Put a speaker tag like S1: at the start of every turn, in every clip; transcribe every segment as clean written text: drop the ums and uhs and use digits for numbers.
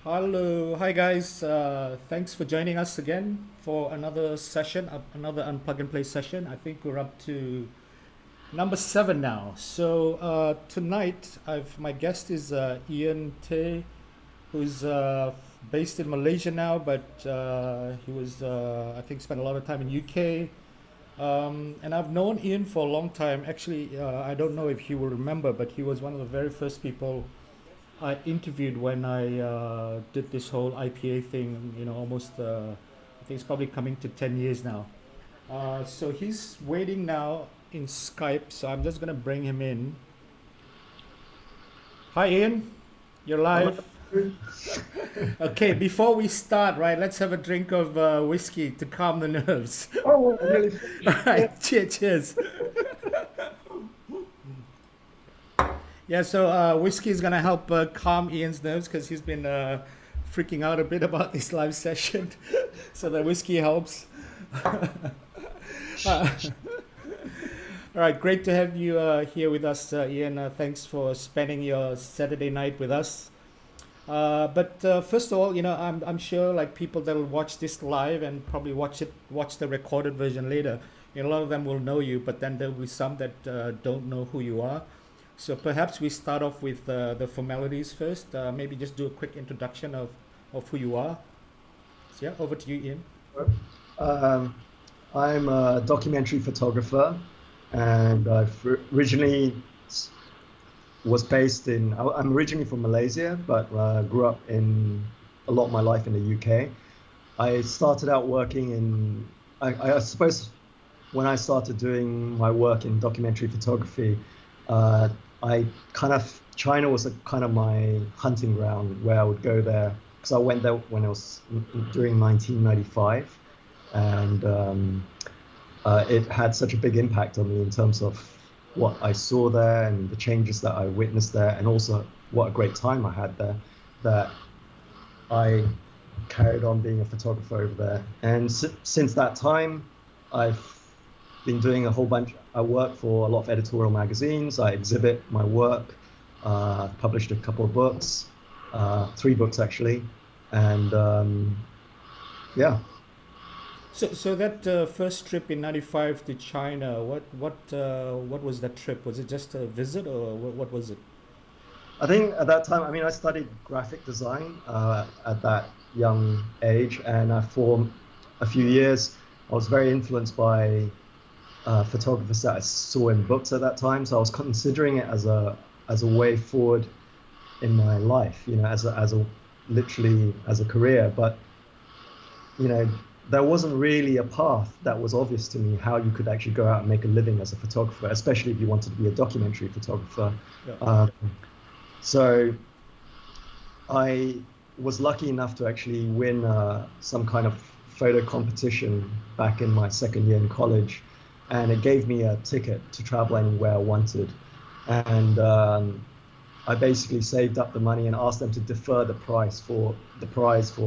S1: Hello, hi guys. Thanks for joining us again for another session, another Unplug and Play session. I think we're up to number 7 now. So tonight, my guest is Ian Tay, who's based in Malaysia now, but he was I think spent a lot of time in UK. And I've known Ian for a long time. Actually, I don't know if he will remember, but he was one of the very first people I interviewed when I did this whole IPA thing, almost, I think it's probably coming to 10 years now. So he's waiting now in Skype, so I'm just going to bring him in. Hi, Ian. You're live. Okay, before we start, right, let's have a drink of whiskey to calm the nerves.
S2: Oh, really?
S1: All right, cheers. Yeah, so whiskey is gonna help calm Ian's nerves because he's been freaking out a bit about this live session. So the whiskey helps. Uh, all right, great to have you here with us, Ian. Thanks for spending your Saturday night with us. But first of all, I'm sure like people that will watch this live and probably watch the recorded version later. A lot of them will know you, but then there will be some that don't know who you are. So perhaps we start off with the formalities first. Maybe just do a quick introduction of who you are. So yeah, over to you, Ian.
S2: Um, I'm a documentary photographer, and originally was based in. I'm originally from Malaysia, but grew up in a lot of my life in the UK. I started out working in. I suppose when I started doing my work in documentary photography, uh, China was a kind of my hunting ground where I would go there because I went there when I was during 1995, and it had such a big impact on me in terms of what I saw there and the changes that I witnessed there, and also what a great time I had there, that I carried on being a photographer over there. And since that time, I've been doing a whole bunch. I work for a lot of editorial magazines. I exhibit my work. I've published a couple of books, 3 books actually, and yeah.
S1: So that first trip in '95 to China, what was that trip? Was it just a visit or what was it?
S2: I think at that time, I mean, I studied graphic design at that young age, and for a few years, I was very influenced by photographers that I saw in books at that time. So I was considering it as a way forward in my life, as a literally as a career. But there wasn't really a path that was obvious to me how you could actually go out and make a living as a photographer, especially if you wanted to be a documentary photographer.
S1: Yeah.
S2: So I was lucky enough to actually win some kind of photo competition back in my second year in college, and it gave me a ticket to travel anywhere I wanted. And I basically saved up the money and asked them to defer the prize for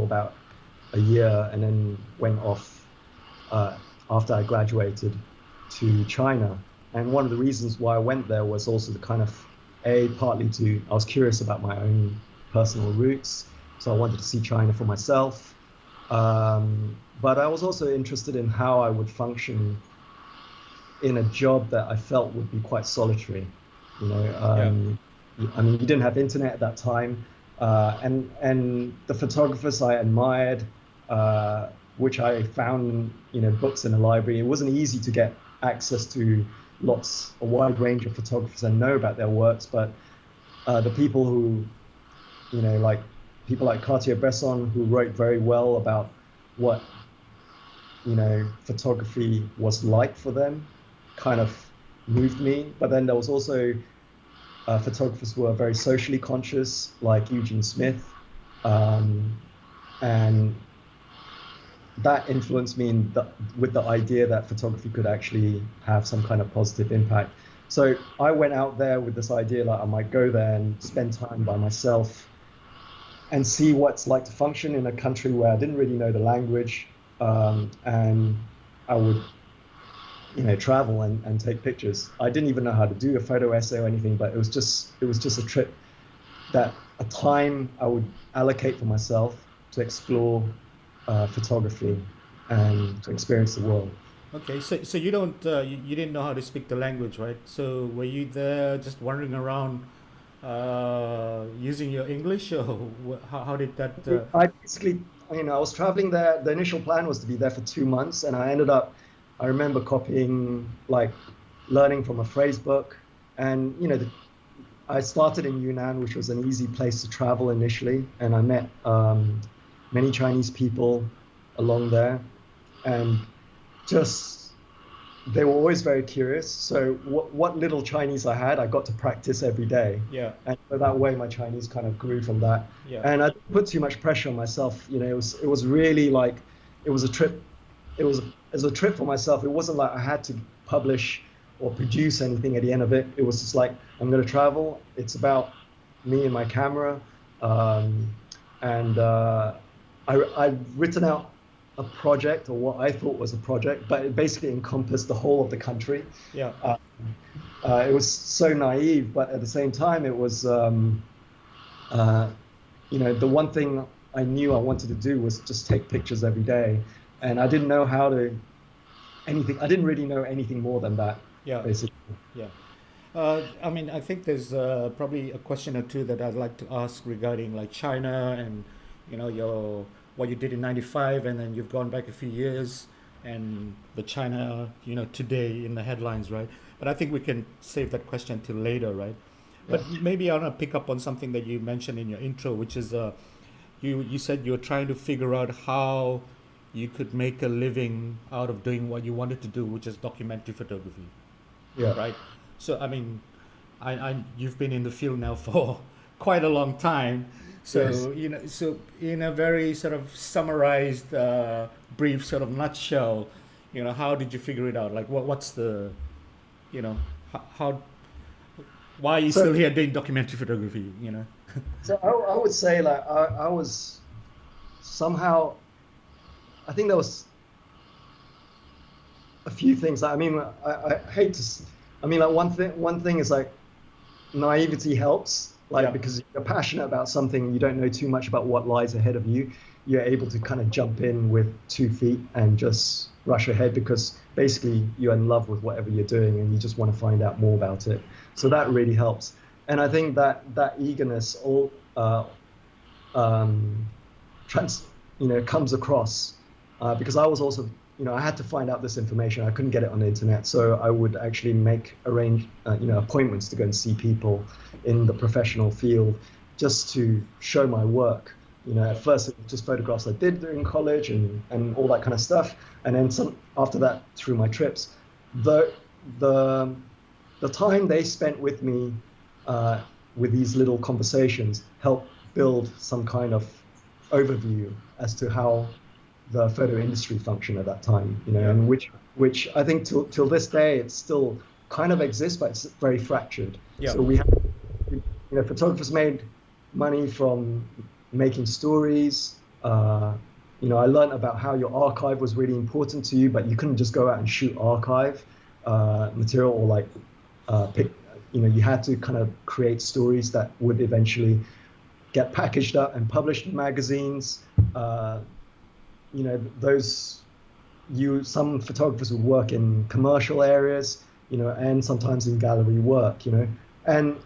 S2: about a year, and then went off after I graduated to China. And one of the reasons why I went there was also the kind of partly I was curious about my own personal roots, so I wanted to see China for myself. But I was also interested in how I would function in a job that I felt would be quite solitary.
S1: Yeah.
S2: I mean, you didn't have internet at that time, and the photographers I admired, which I found in books in the library. It wasn't easy to get access to a wide range of photographers and know about their works, but the people who, like people like Cartier-Bresson, who wrote very well about what photography was like for them, kind of moved me. But then there was also photographers who were very socially conscious, like Eugene Smith, and that influenced me with the idea that photography could actually have some kind of positive impact. So I went out there with this idea that I might go there and spend time by myself and see what it's like to function in a country where I didn't really know the language, and I would travel and take pictures. I didn't even know how to do a photo essay or anything, but it was just a trip that a time I would allocate for myself to explore photography and to experience the world.
S1: Okay, so you don't you didn't know how to speak the language, right? So were you there just wandering around using your English, or how did that?
S2: I basically, I was traveling there. The initial plan was to be there for 2 months, and I ended up, I remember copying, like, learning from a phrase book. And, I started in Yunnan, which was an easy place to travel initially, and I met many Chinese people along there, and just they were always very curious. So what little Chinese I had, I got to practice every day.
S1: Yeah,
S2: And so that way my Chinese kind of grew from that.
S1: yeah,
S2: And I didn't put too much pressure on myself. It was really like it was a trip. It was a trip for myself. It wasn't like I had to publish or produce anything at the end of it. It was just like, I'm going to travel. It's about me and my camera. And I've written out a project, or what I thought was a project, but it basically encompassed the whole of the country.
S1: yeah,
S2: It was so naive, but at the same time, it was, the one thing I knew I wanted to do was just take pictures every day. And I didn't know how to anything. I didn't really know anything more than that,
S1: yeah,
S2: basically.
S1: yeah. I mean, I think there's probably a question or two that I'd like to ask regarding like China and your what you did in '95, and then you've gone back a few years, and the China today in the headlines, right? But I think we can save that question till later, right?
S2: Yeah.
S1: But maybe I want to pick up on something that you mentioned in your intro, which is you said you were trying to figure out how you could make a living out of doing what you wanted to do, which is documentary photography,
S2: Yeah.
S1: right? So I mean, you've been in the field now for quite a long time. So
S2: Yes.
S1: so in a very sort of summarized, brief sort of nutshell, how did you figure it out? Like, what's the, how why are you
S2: So,
S1: still here doing documentary photography?
S2: so I would say, like, I was somehow. I think there was a few things. I mean, I hate to. I mean, like, one thing is, like, naivety helps, like,
S1: Yeah,
S2: because you're passionate about something, you don't know too much about what lies ahead of you. You're able to kind of jump in with 2 feet and just rush ahead, because basically you're in love with whatever you're doing and you just want to find out more about it. So that really helps. And I think that eagerness all um, trans, comes across, because I was also, I had to find out this information. I couldn't get it on the internet, so I would actually arrange, appointments to go and see people in the professional field, just to show my work. At first it was just photographs I did during college and all that kind of stuff, and then after that, through my trips. The the time they spent with me, with these little conversations, helped build some kind of overview as to how the photo industry functioned at that time,
S1: yeah,
S2: and which I think till this day it still kind of exists, but it's very fractured.
S1: yeah,
S2: So we have, photographers made money from making stories. I learned about how your archive was really important to you, but you couldn't just go out and shoot archive material, or like pick. You had to kind of create stories that would eventually get packaged up and published in magazines. Some photographers would work in commercial areas, and sometimes in gallery work, and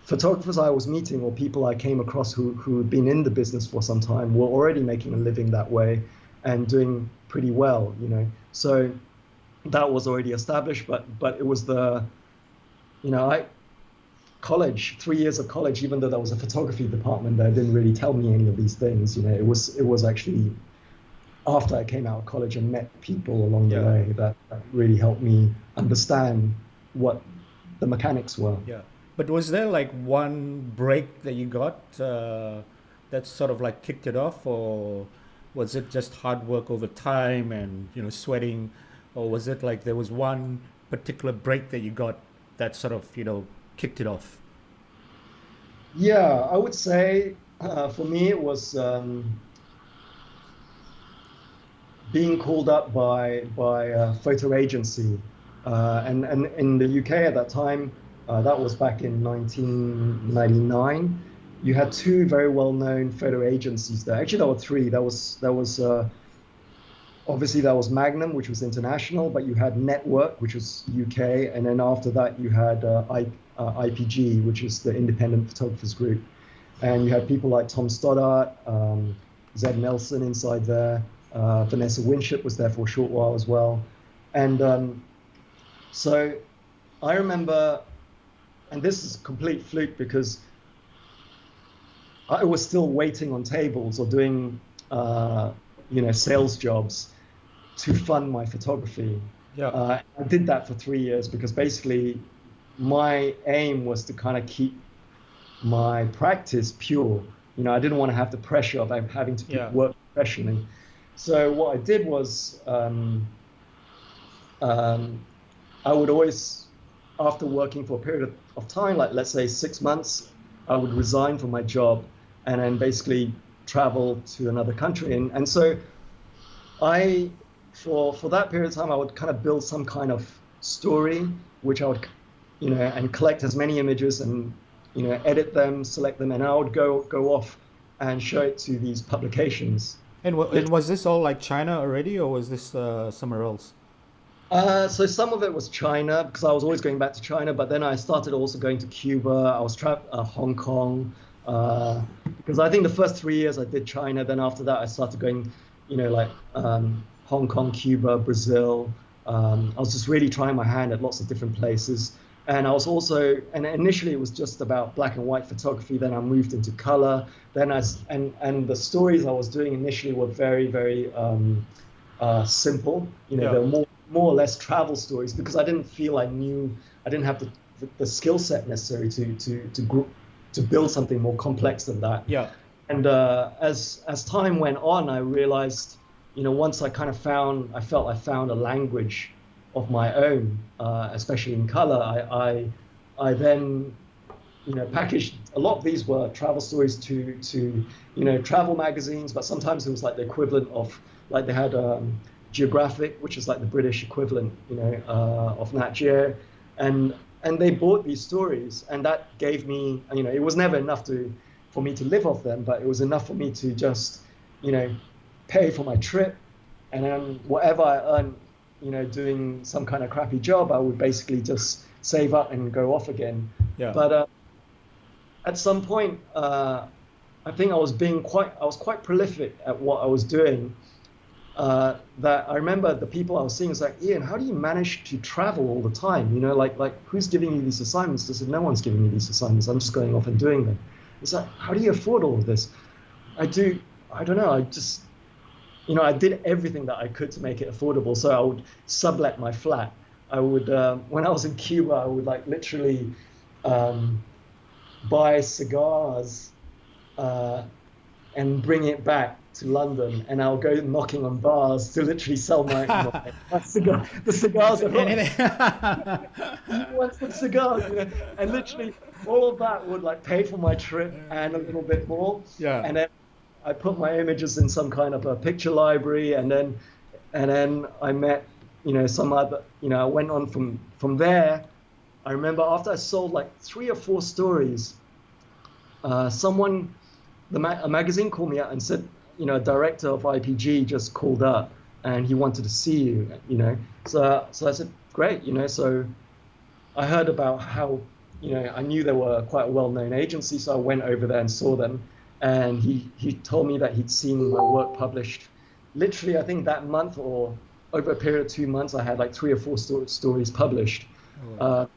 S2: photographers I was meeting, or people I came across who had been in the business for some time, were already making a living that way and doing pretty well, So that was already established, but it was college, 3 years of college, even though there was a photography department there, didn't really tell me any of these things. It was actually after I came out of college and met people along the
S1: yeah,
S2: way that really helped me understand what the mechanics were.
S1: yeah. But was there like one break that you got that sort of like kicked it off, or was it just hard work over time and sweating, or was it like there was one particular break that you got that sort of kicked it off?
S2: Yeah, I would say for me it was being called up by a photo agency, and in the UK at that time, that was back in 1999, you had two very well-known photo agencies there. Actually, there were three. Obviously that was Magnum, which was international, but you had Network, which was UK, and then after that you had IPG, which is the Independent Photographers Group, and you had people like Tom Stoddart, Zed Nelson inside there, Vanessa Winship was there for a short while as well, and so I remember, and this is a complete fluke because I was still waiting on tables or doing sales jobs to fund my photography.
S1: Yeah.
S2: I did that for 3 years because basically my aim was to kind of keep my practice pure. I didn't want to have the pressure of having to work professionally. So what I did was I would always, after working for a period of time, like let's say 6 months, I would resign from my job and then basically travel to another country. And so for that period of time, I would kind of build some kind of story, which I would, and collect as many images and, edit them, select them, and I would go off and show it to these publications.
S1: And was this all like China already, or was this somewhere else?
S2: So some of it was China because I was always going back to China, but then I started also going to Cuba. I was Hong Kong because I think the first 3 years I did China. Then after that I started going, Hong Kong, Cuba, Brazil. I was just really trying my hand at lots of different places. And I was also, and initially it was just about black and white photography. Then I moved into color. Then and the stories I was doing initially were very, very simple. They were more or less travel stories because I didn't feel I didn't have the skill set necessary to build something more complex than that.
S1: Yeah.
S2: And as time went on, I realized, once I felt I found a language of my own, especially in color, I then, packaged, a lot of these were travel stories to travel magazines, but sometimes it was like the equivalent of, like they had Geographic, which is like the British equivalent, of Nat Geo, and they bought these stories, and that gave me, it was never enough for me to live off them, but it was enough for me to just, pay for my trip, and then whatever I earned, doing some kind of crappy job, I would basically just save up and go off again.
S1: Yeah.
S2: But at some point, I think I was quite prolific at what I was doing. That I remember the people I was seeing was like, Ian, how do you manage to travel all the time? Like who's giving you these assignments? I said, no one's giving me these assignments. I'm just going off and doing them. It's like, how do you afford all of this? I don't know. I just, I did everything that I could to make it affordable. So I would sublet my flat. I would, when I was in Cuba, I would like literally buy cigars and bring it back to London, and I'll go knocking on bars to literally sell my cigar. The cigars are who wants some cigars? And literally all of that would like pay for my trip and a little bit more.
S1: Yeah.
S2: And then I put my images in some kind of a picture library, and then I met some other, I went on from there. I remember after I sold like 3 or 4 stories, a magazine called me out and said, a director of IPG just called up and he wanted to see you, So I said, great, so I heard about how, I knew they were quite a well-known agency, so I went over there and saw them, and he told me that he'd seen my work published. Literally, I think that month or over a period of 2 months, I had like 3 or 4 stories published.
S1: Oh,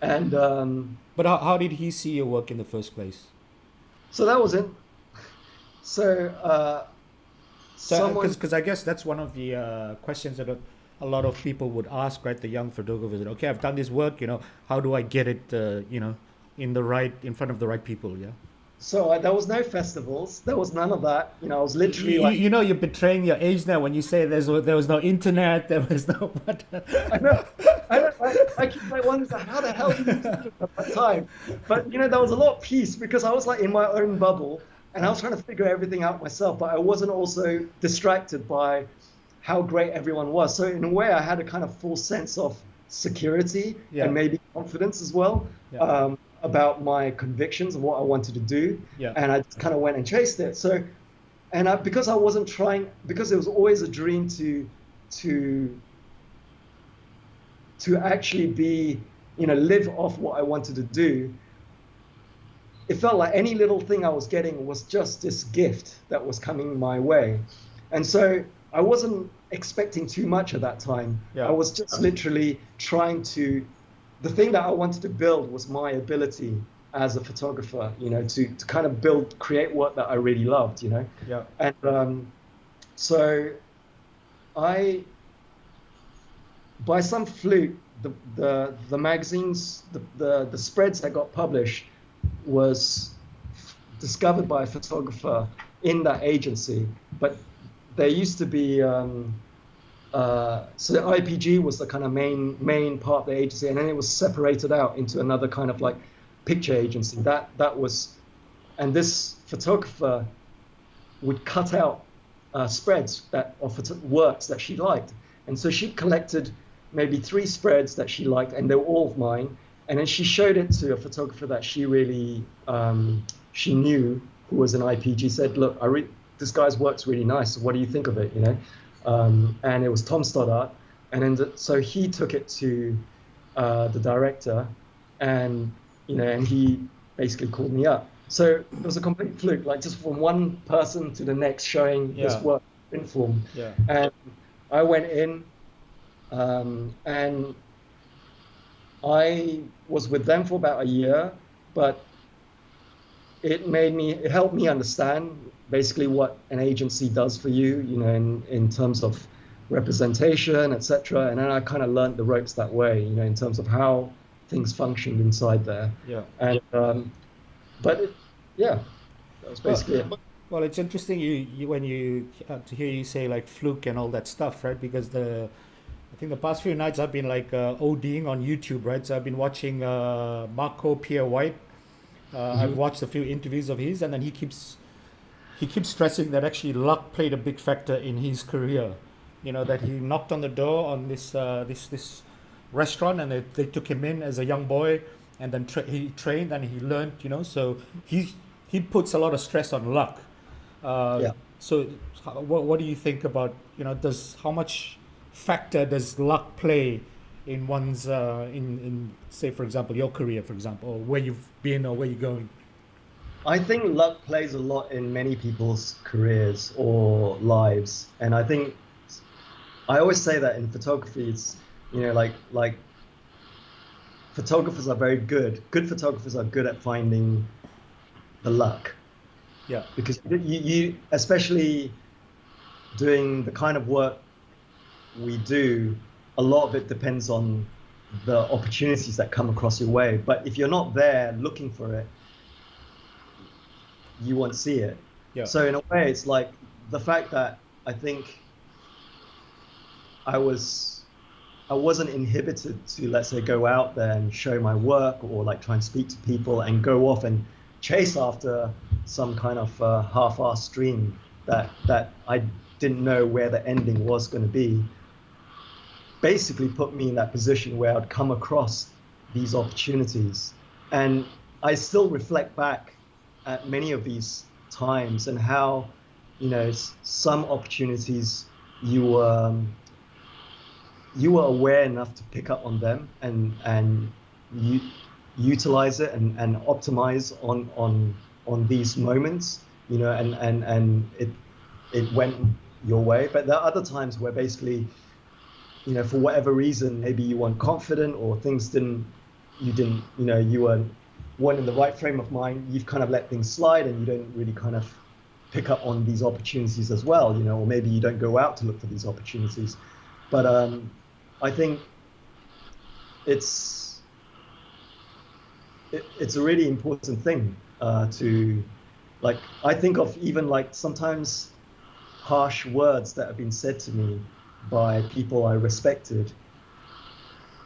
S1: wow. But how did he see your work in the first place?
S2: So that was it. So,
S1: because I guess that's one of the questions that a lot of people would ask, right? The young photographers. Okay, I've done this work. How do I get it? In front of the right people. Yeah.
S2: So there was no festivals. There was none of that. I was literally
S1: you're betraying your age now when you say there was no internet. There was no.
S2: I know. I keep like wondering how the hell did you do it at that time? But there was a lot of peace because I was like in my own bubble. And I was trying to figure everything out myself, but I wasn't also distracted by how great everyone was. So in a way, I had a kind of full sense of security and maybe confidence as well.
S1: Yeah.
S2: about my convictions and what I wanted to do,
S1: Yeah.
S2: and I just kind of went and chased it. So, because I wasn't trying, because it was always a dream to actually be, live off what I wanted to do. It felt like any little thing I was getting was just this gift that was coming my way, and so I wasn't expecting too much at that time.
S1: Yeah.
S2: I was just literally trying to. The thing that I wanted to build was my ability as a photographer, to kind of create work that I really loved,
S1: Yeah.
S2: And so by some fluke, the magazines, the spreads that got published was discovered by a photographer in that agency. But there used to be, so the IPG was the kind of main part of the agency, and then it was separated out into another kind of like picture agency. That was, and this photographer would cut out spreads of works that she liked, and so she collected maybe 3 spreads that she liked, and they were all of mine. And then she showed it to a photographer that she really she knew, who was an IPG. Said, "Look, this guy's work's really nice. What do you think of it?" And it was Tom Stoddart. And then so he took it to the director, and and he basically called me up. So it was a complete fluke, like just from one person to the next, showing this work in form.
S1: Yeah.
S2: And I went in, and I was with them for about a year, but it helped me understand basically what an agency does for you, in terms of representation, etc. And then I kind of learned the ropes that way, in terms of how things functioned inside there.
S1: Yeah.
S2: And that was basically it.
S1: Well, it's interesting when you to hear you say like fluke and all that stuff, right? Because I think the past few nights I've been like ODing on YouTube, right? So I've been watching Marco Pierre White. I've watched a few interviews of his, and then he keeps stressing that actually luck played a big factor in his career. That he knocked on the door on this restaurant, and they took him in as a young boy, and then he trained and he learned. So he puts a lot of stress on luck. So what do you think about how much factor does luck play in one's in say, for example, your career, for example, or where you've been or where you're going?
S2: I think luck plays a lot in many people's careers or lives, and I think I always say that in photography, it's like photographers are very good. Good photographers are good at finding the luck.
S1: Yeah.
S2: Because you especially doing the kind of work we do, a lot of it depends on the opportunities that come across your way. But if you're not there looking for it, you won't see it.
S1: Yeah.
S2: So in a way, it's like the fact that I think I wasn't inhibited to, let's say, go out there and show my work, or like try and speak to people and go off and chase after some kind of half-assed dream that I didn't know where the ending was going to be. Basically put me in that position where I'd come across these opportunities. And I still reflect back at many of these times and how, some opportunities you were aware enough to pick up on them and you utilize it and optimize on these moments, and it went your way. But there are other times where basically, for whatever reason, maybe you weren't confident or things you weren't in the right frame of mind. You've kind of let things slide and you don't really kind of pick up on these opportunities as well, or maybe you don't go out to look for these opportunities. But I think it's a really important thing to, like, I think of even like sometimes harsh words that have been said to me by people I respected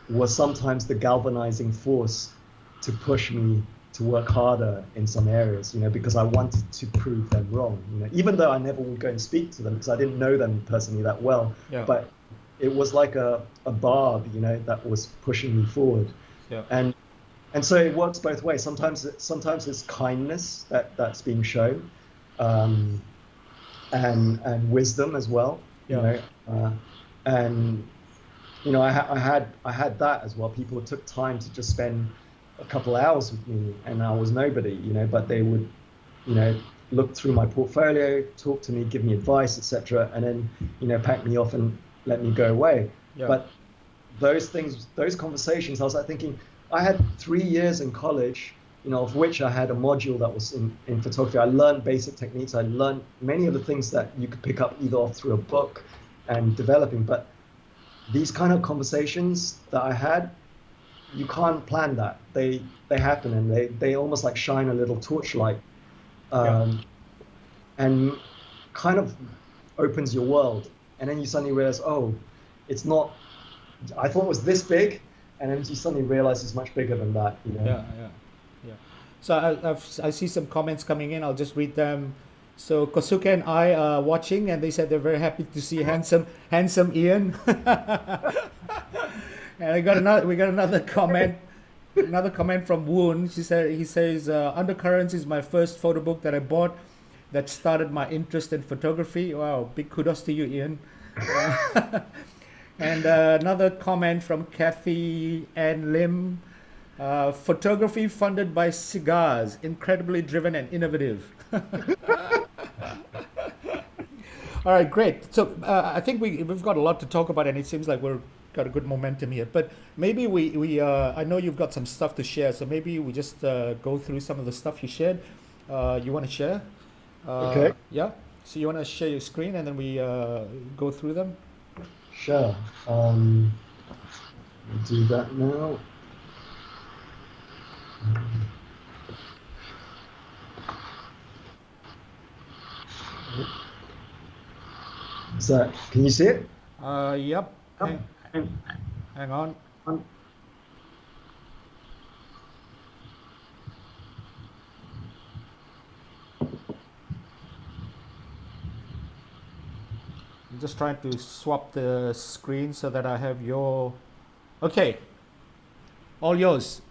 S2: was sometimes the galvanizing force to push me to work harder in some areas, because I wanted to prove them wrong, even though I never would go and speak to them because I didn't know them personally that well.
S1: Yeah.
S2: But it was like a barb, that was pushing me forward.
S1: Yeah.
S2: And and so it works both ways. Sometimes it's kindness that's being shown, um, and wisdom as well. You
S1: Yeah.
S2: know, and I had that as well. People took time to just spend a couple hours with me, and I was nobody. But they would, you know, look through my portfolio, talk to me, give me advice, etc., and then pack me off and let me go away.
S1: Yeah.
S2: But those conversations, I was like thinking, I had 3 years in college, of which I had a module that was in photography. I learned basic techniques. I learned many of the things that you could pick up either off through a book and developing. But these kind of conversations that I had, you can't plan that. They happen, and they almost like shine a little torchlight, and kind of opens your world. And then you suddenly realize, oh, it's not. I thought it was this big, and then you suddenly realize it's much bigger than that.
S1: Yeah. So I see some comments coming in. I'll just read them. So Kosuke and I are watching, and they said they're very happy to see handsome Ian. And we got another comment. Another comment from Woon. He says, Undercurrents is my first photo book that I bought that started my interest in photography. Wow, big kudos to you, Ian. And another comment from Kathy Ann Lim. Photography funded by cigars, incredibly driven and innovative. All right, great. So I think we've got a lot to talk about, and it seems like we've got a good momentum here. But maybe I know you've got some stuff to share, so maybe we just go through some of the stuff you shared. You want to share?
S2: Okay.
S1: Yeah. So you want to share your screen, and then we go through them?
S2: Sure. I'll do that now. Can you see it?
S1: Yep. Hang on. I'm just trying to swap the screen so that I have your... Okay. All yours.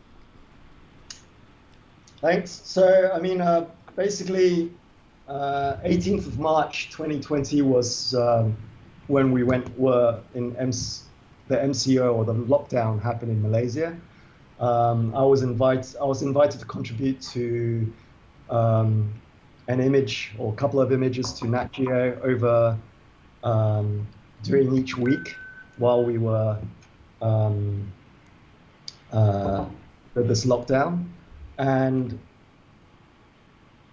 S2: Thanks. So, basically, 18th of March 2020 was when we were in the MCO, or the lockdown, happened in Malaysia. I was invited to contribute to an image or a couple of images to Nat Geo over during each week while we were with this lockdown. And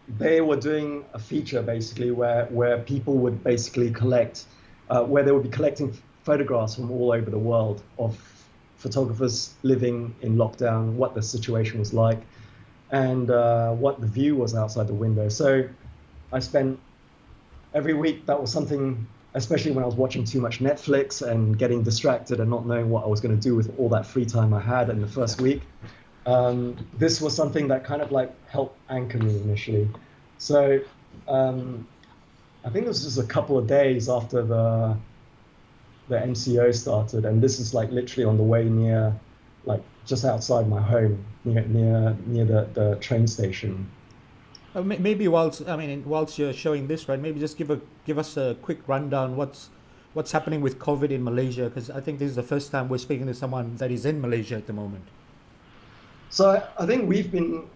S2: they were doing a feature basically where people would basically collect, where they would be collecting photographs from all over the world of photographers living in lockdown, what the situation was like, and what the view was outside the window. So I spent every week, that was something, especially when I was watching too much Netflix and getting distracted and not knowing what I was going to do with all that free time I had in the first week. This was something that kind of like helped anchor me initially. So I think this was a couple of days after the MCO started, and this is like literally on the way near, like just outside my home, near the train station.
S1: Maybe whilst you're showing this, right? Maybe just give us a quick rundown. What's happening with COVID in Malaysia? Because I think this is the first time we're speaking to someone that is in Malaysia at the moment.
S2: So I think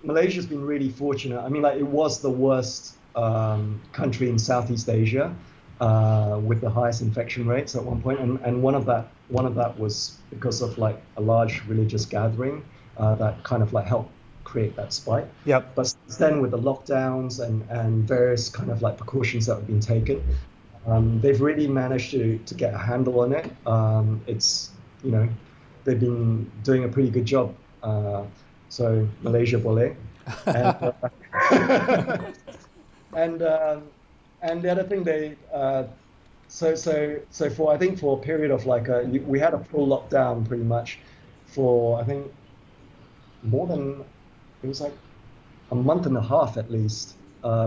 S2: Malaysia's been really fortunate. I mean, like, it was the worst country in Southeast Asia with the highest infection rates at one point, and one of that was because of like a large religious gathering that kind of like helped create that spike.
S1: Yep.
S2: But since then, with the lockdowns and various kind of like precautions that have been taken, they've really managed to get a handle on it. It's, they've been doing a pretty good job. So Malaysia boleh. And and the other thing so for a period of like we had a full lockdown pretty much for I think it was like a month and a half at least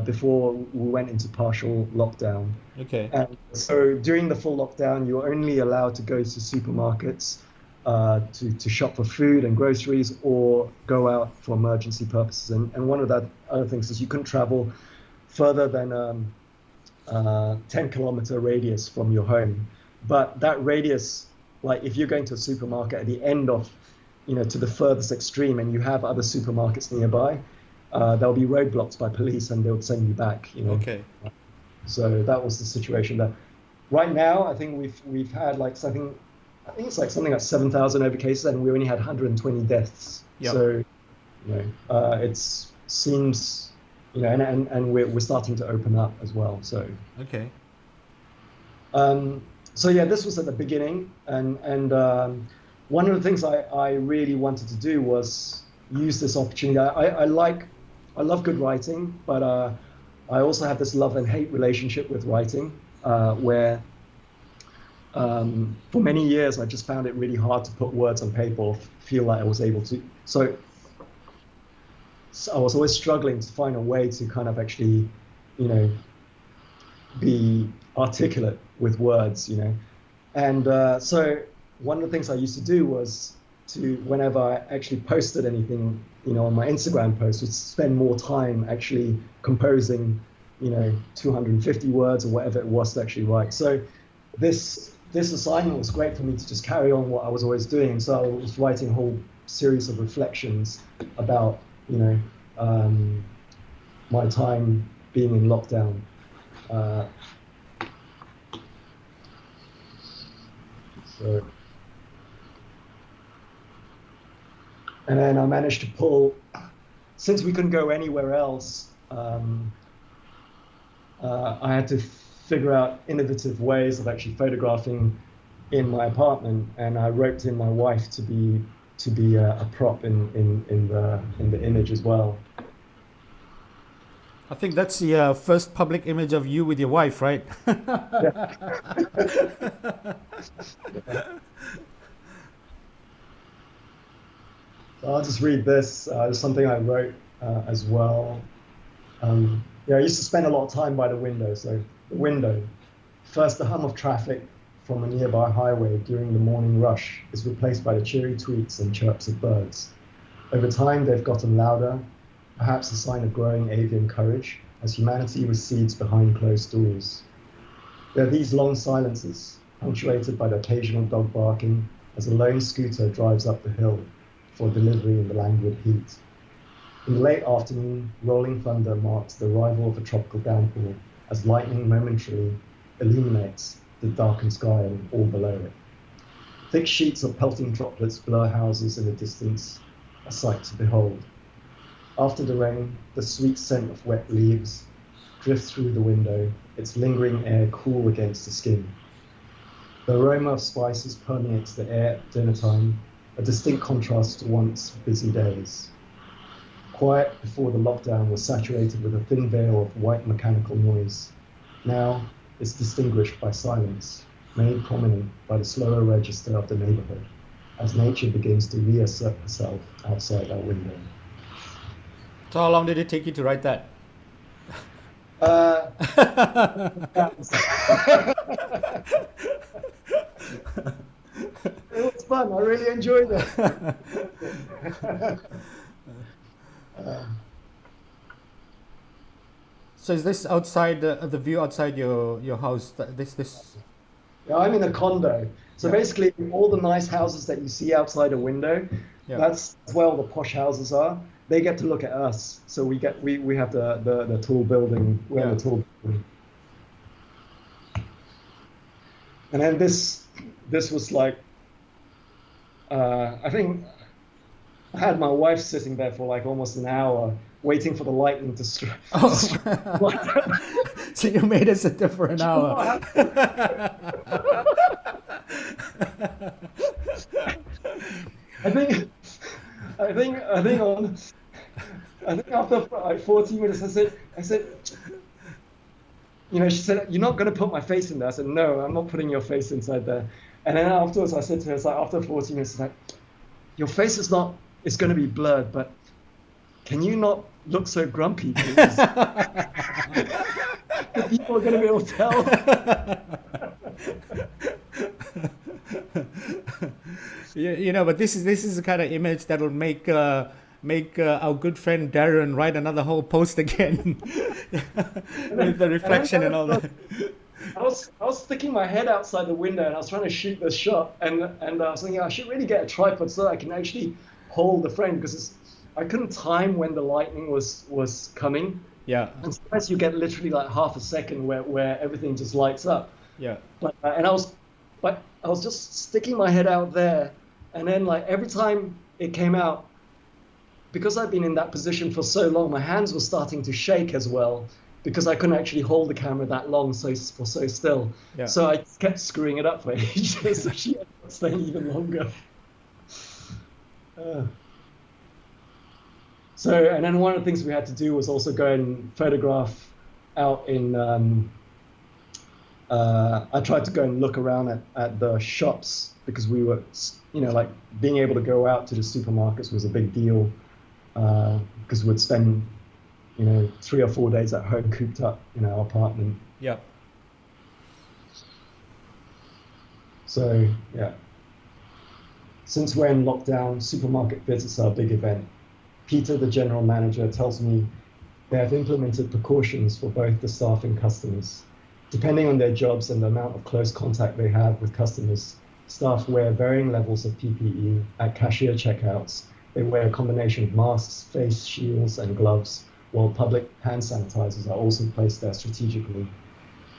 S2: before we went into partial lockdown.
S1: Okay.
S2: And so during the full lockdown, you were only allowed to go to supermarkets to shop for food and groceries or go out for emergency purposes. And one of the other things is you couldn't travel further than 10-kilometer radius from your home. But that radius, like if you're going to a supermarket at the end of, to the furthest extreme and you have other supermarkets nearby, there'll be roadblocks by police and they'll send you back,
S1: Okay.
S2: So that was the situation there. Right now, I think we've had like something, I think it's like something like 7,000 over cases, and we only had 120 deaths.
S1: Yep.
S2: So, it seems, and we're starting to open up as well. So.
S1: Okay.
S2: So yeah, this was at the beginning, and one of the things I really wanted to do was use this opportunity. I love good writing, but I also have this love and hate relationship with writing, where for many years I just found it really hard to put words on paper or feel like I was able to. So I was always struggling to find a way to kind of actually, be articulate with words, And so one of the things I used to do was whenever I actually posted anything, on my Instagram post, was spend more time actually composing, 250 words or whatever it was to actually write. So this assignment was great for me to just carry on what I was always doing. So I was writing a whole series of reflections about, my time being in lockdown. And then I managed to pull, since we couldn't go anywhere else, I had to figure out innovative ways of actually photographing in my apartment, and I roped in my wife to be a prop in the image as well.
S1: I think that's the first public image of you with your wife, right?
S2: Yeah. So I'll just read this. It's something I wrote as well. I used to spend a lot of time by the window. So the window, first the hum of traffic from a nearby highway during the morning rush is replaced by the cheery tweets and chirps of birds. Over time, they've gotten louder, perhaps a sign of growing avian courage as humanity recedes behind closed doors. There are these long silences, punctuated by the occasional dog barking as a lone scooter drives up the hill for delivery in the languid heat. In the late afternoon, rolling thunder marks the arrival of a tropical downpour as lightning momentarily illuminates the darkened sky and all below it. Thick sheets of pelting droplets blur houses in the distance, a sight to behold. After the rain, the sweet scent of wet leaves drifts through the window, its lingering air cool against the skin. The aroma of spices permeates the air at dinner time, a distinct contrast to once busy days. Quiet before the lockdown was saturated with a thin veil of white mechanical noise. Now it's distinguished by silence, made prominent by the slower register of the neighborhood, as nature begins to reassert herself outside our window.
S1: So how long did it take you to write that?
S2: It was fun. I really enjoyed it.
S1: So is this outside the view outside your house?
S2: Yeah, I'm in a condo. So basically, all the nice houses that you see outside a window, that's where all the posh houses are. They get to look at us. So we have the tall building. We're in the tall building. And then this was like, I think I had my wife sitting there for like almost an hour waiting for the lightning to strike.
S1: Oh. So you made us sit there for an hour.
S2: I think after like 40 minutes, I said, she said, "You're not going to put my face in there." I said, "No, I'm not putting your face inside there." And then afterwards, I said to her, after 40 minutes, it's like, "Your face is going to be blurred, but can you not look so grumpy, please?" People are going to be able to tell.
S1: But this is the kind of image that'll make our good friend Darren write another whole post again with the reflection and all that.
S2: I was sticking my head outside the window and I was trying to shoot this shot, and I was thinking I should really get a tripod so that I can actually hold the frame, because I couldn't time when the lightning was coming.
S1: Yeah.
S2: And sometimes you get literally like half a second where everything just lights up.
S1: Yeah.
S2: But I was just sticking my head out there, and then like every time it came out, because I've been in that position for so long, my hands were starting to shake as well, because I couldn't actually hold the camera that long for so still.
S1: Yeah.
S2: So I kept screwing it up for ages, so she ended up staying even longer. And then one of the things we had to do was also go and photograph out in, I tried to go and look around at the shops, because we were, like being able to go out to the supermarkets was a big deal, because we'd spend 3 or 4 days at home cooped up in our apartment.
S1: Yeah.
S2: So, yeah. Since we're in lockdown, supermarket visits are a big event. Peter, the general manager, tells me they have implemented precautions for both the staff and customers. Depending on their jobs and the amount of close contact they have with customers, staff wear varying levels of PPE. At cashier checkouts, they wear a combination of masks, face shields, and gloves, while public hand sanitizers are also placed there strategically.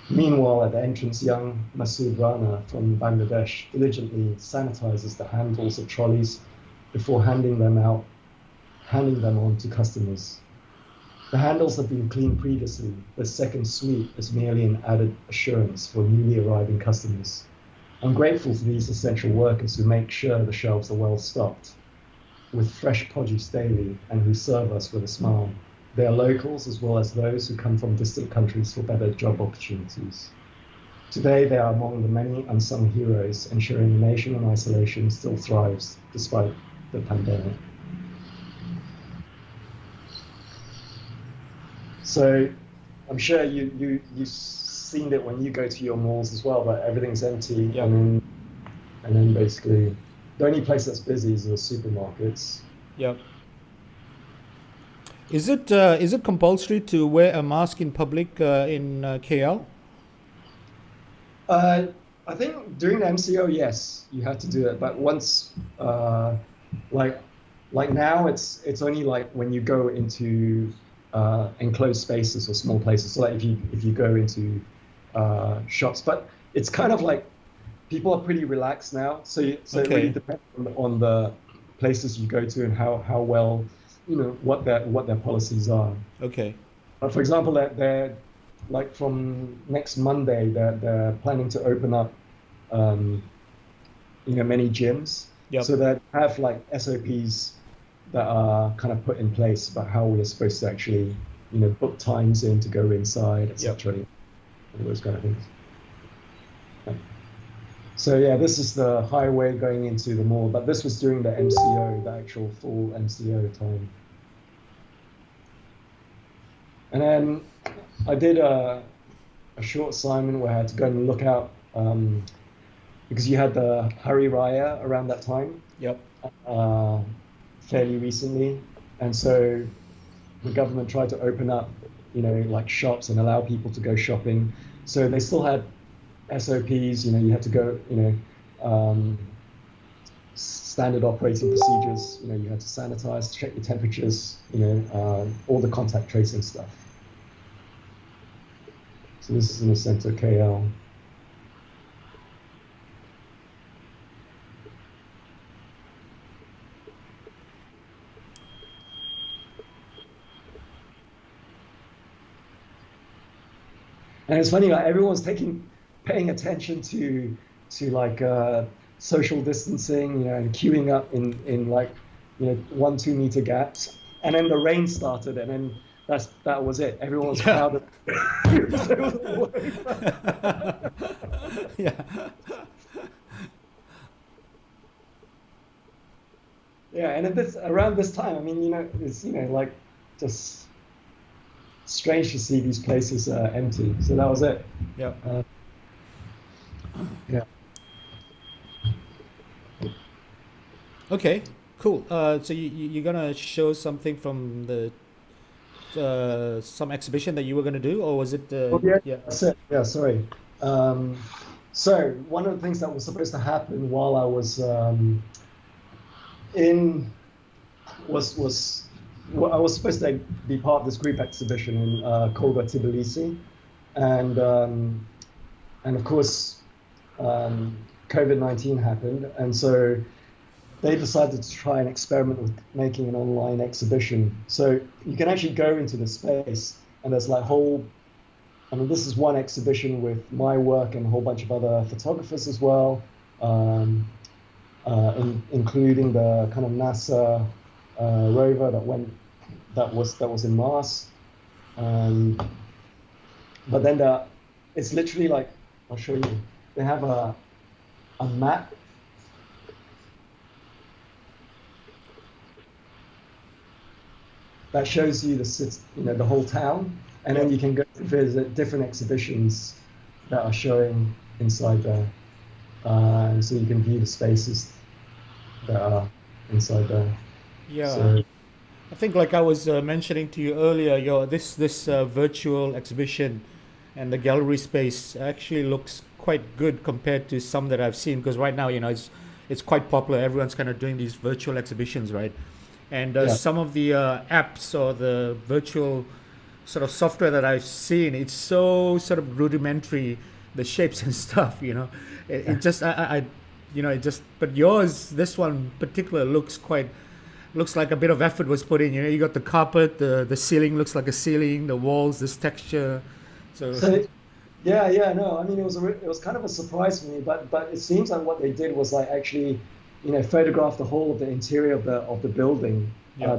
S2: Meanwhile, at the entrance, young Masood Rana from Bangladesh diligently sanitizes the handles of trolleys before handing them on to customers. The handles have been cleaned previously. The second sweep is merely an added assurance for newly arriving customers. I'm grateful to these essential workers who make sure the shelves are well stocked with fresh produce daily and who serve us with a smile. They are locals as well as those who come from distant countries for better job opportunities. Today, they are among the many unsung heroes, ensuring the nation in isolation still thrives despite the pandemic. So I'm sure you've seen it when you go to your malls as well, but everything's empty.
S1: Yeah.
S2: And then basically the only place that's busy is the supermarkets.
S1: Yeah. Is it compulsory to wear a mask in public in KL?
S2: I think during the MCO, yes, you have to do it. But once, like now, it's only like when you go into enclosed spaces or small places. So like if you go into shops, but it's kind of like people are pretty relaxed now. So
S1: Okay.
S2: It really depends on the places you go to and how well what their policies are.
S1: Okay.
S2: For example, they're like from next Monday, they're planning to open up, many gyms.
S1: Yep.
S2: So they have like SOPs that are kind of put in place about how we're supposed to actually, book times in to go inside, etc.
S1: Yep.
S2: All those kind of things. So yeah, this is the highway going into the mall, but this was during the MCO, the actual full MCO time. And then I did a short assignment where I had to go and look out, because you had the Hari Raya around that time.
S1: Yep.
S2: Fairly recently, and so the government tried to open up, like shops and allow people to go shopping. So they still had SOPs, you had to go, standard operating procedures, you had to sanitize, check your temperatures, all the contact tracing stuff. So this is in the center of KL. And it's funny, like everyone's paying attention to like social distancing, and queuing up in like 1-2 meter gaps. And then the rain started, and then that was it. Everyone was crowded.
S1: Yeah.
S2: Yeah, and around this time, I mean, it's like just strange to see these places empty. So that was it.
S1: Yeah.
S2: Yeah.
S1: Okay, cool. So you're gonna show something from the some exhibition that you were gonna do, or was it
S2: Oh yeah,
S1: yeah?
S2: that's it. Yeah, sorry. Um, so one of the things that was supposed to happen while I was in was well, I was supposed to be part of this group exhibition in Kolga, Tbilisi, and um, and of course COVID-19 happened, and so they decided to try an experiment with making an online exhibition. So you can actually go into the space, and there's like whole. I mean, this is one exhibition with my work and a whole bunch of other photographers as well, um, including the kind of NASA rover that was in Mars. Um, but then it's literally like I'll show you. They have a map that shows you the whole town, and
S1: Yeah.
S2: then you can go to visit different exhibitions that are showing inside there, and so you can view the spaces that are inside there.
S1: Yeah.
S2: So
S1: I think like I was mentioning to you earlier, this virtual exhibition and the gallery space actually looks quite good compared to some that I've seen, because right now, it's quite popular. Everyone's kind of doing these virtual exhibitions, right? And
S2: yeah,
S1: some of the apps or the virtual sort of software that I've seen, it's so sort of rudimentary, the shapes and stuff. It just it just. But yours, this one particular, looks like a bit of effort was put in. You got the carpet, the ceiling looks like a ceiling, the walls, this texture. So
S2: so yeah, no, I mean it was kind of a surprise for me, but it seems like what they did was like actually, photograph the whole of the interior of the building,
S1: yeah,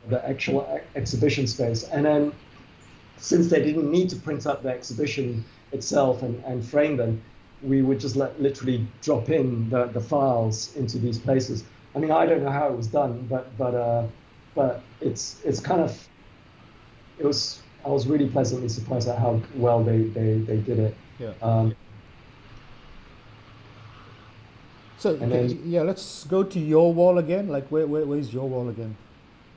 S2: the actual exhibition space, and then since they didn't need to print up the exhibition itself and frame them, we would just literally drop in the files into these places. I mean, I don't know how it was done, but it's kind of it was. I was really pleasantly surprised at how well they did it.
S1: yeah.
S2: Um,
S1: So
S2: and then
S1: yeah, let's go to your wall again. Like where's your wall again?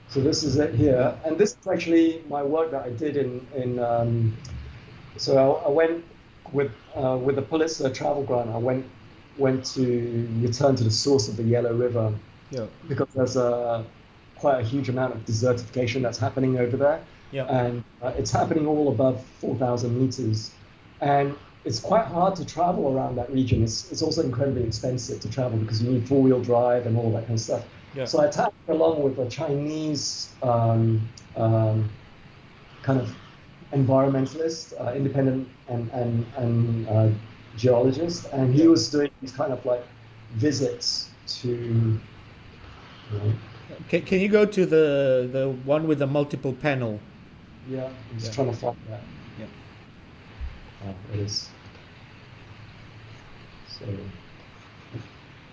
S2: so this is it
S1: Yeah,
S2: here, and this is actually my work that I did in. So I went with the Pulitzer travel grant. I went to return to the source of the Yellow River
S1: yeah,
S2: because there's quite a huge amount of desertification that's happening over there,
S1: yeah,
S2: and it's happening all above 4,000 meters, and it's quite hard to travel around that region. It's also incredibly expensive to travel because you need four-wheel drive and all that kind of stuff.
S1: yeah,
S2: So I tagged along with a Chinese kind of environmentalist, independent and geologist, and he
S1: yeah.
S2: was doing these kind of like visits to.
S1: Can you go to the one with the multiple panel?
S2: Yeah, I'm
S1: Yeah,
S2: just trying to find that.
S1: yeah.
S2: Oh, it is. So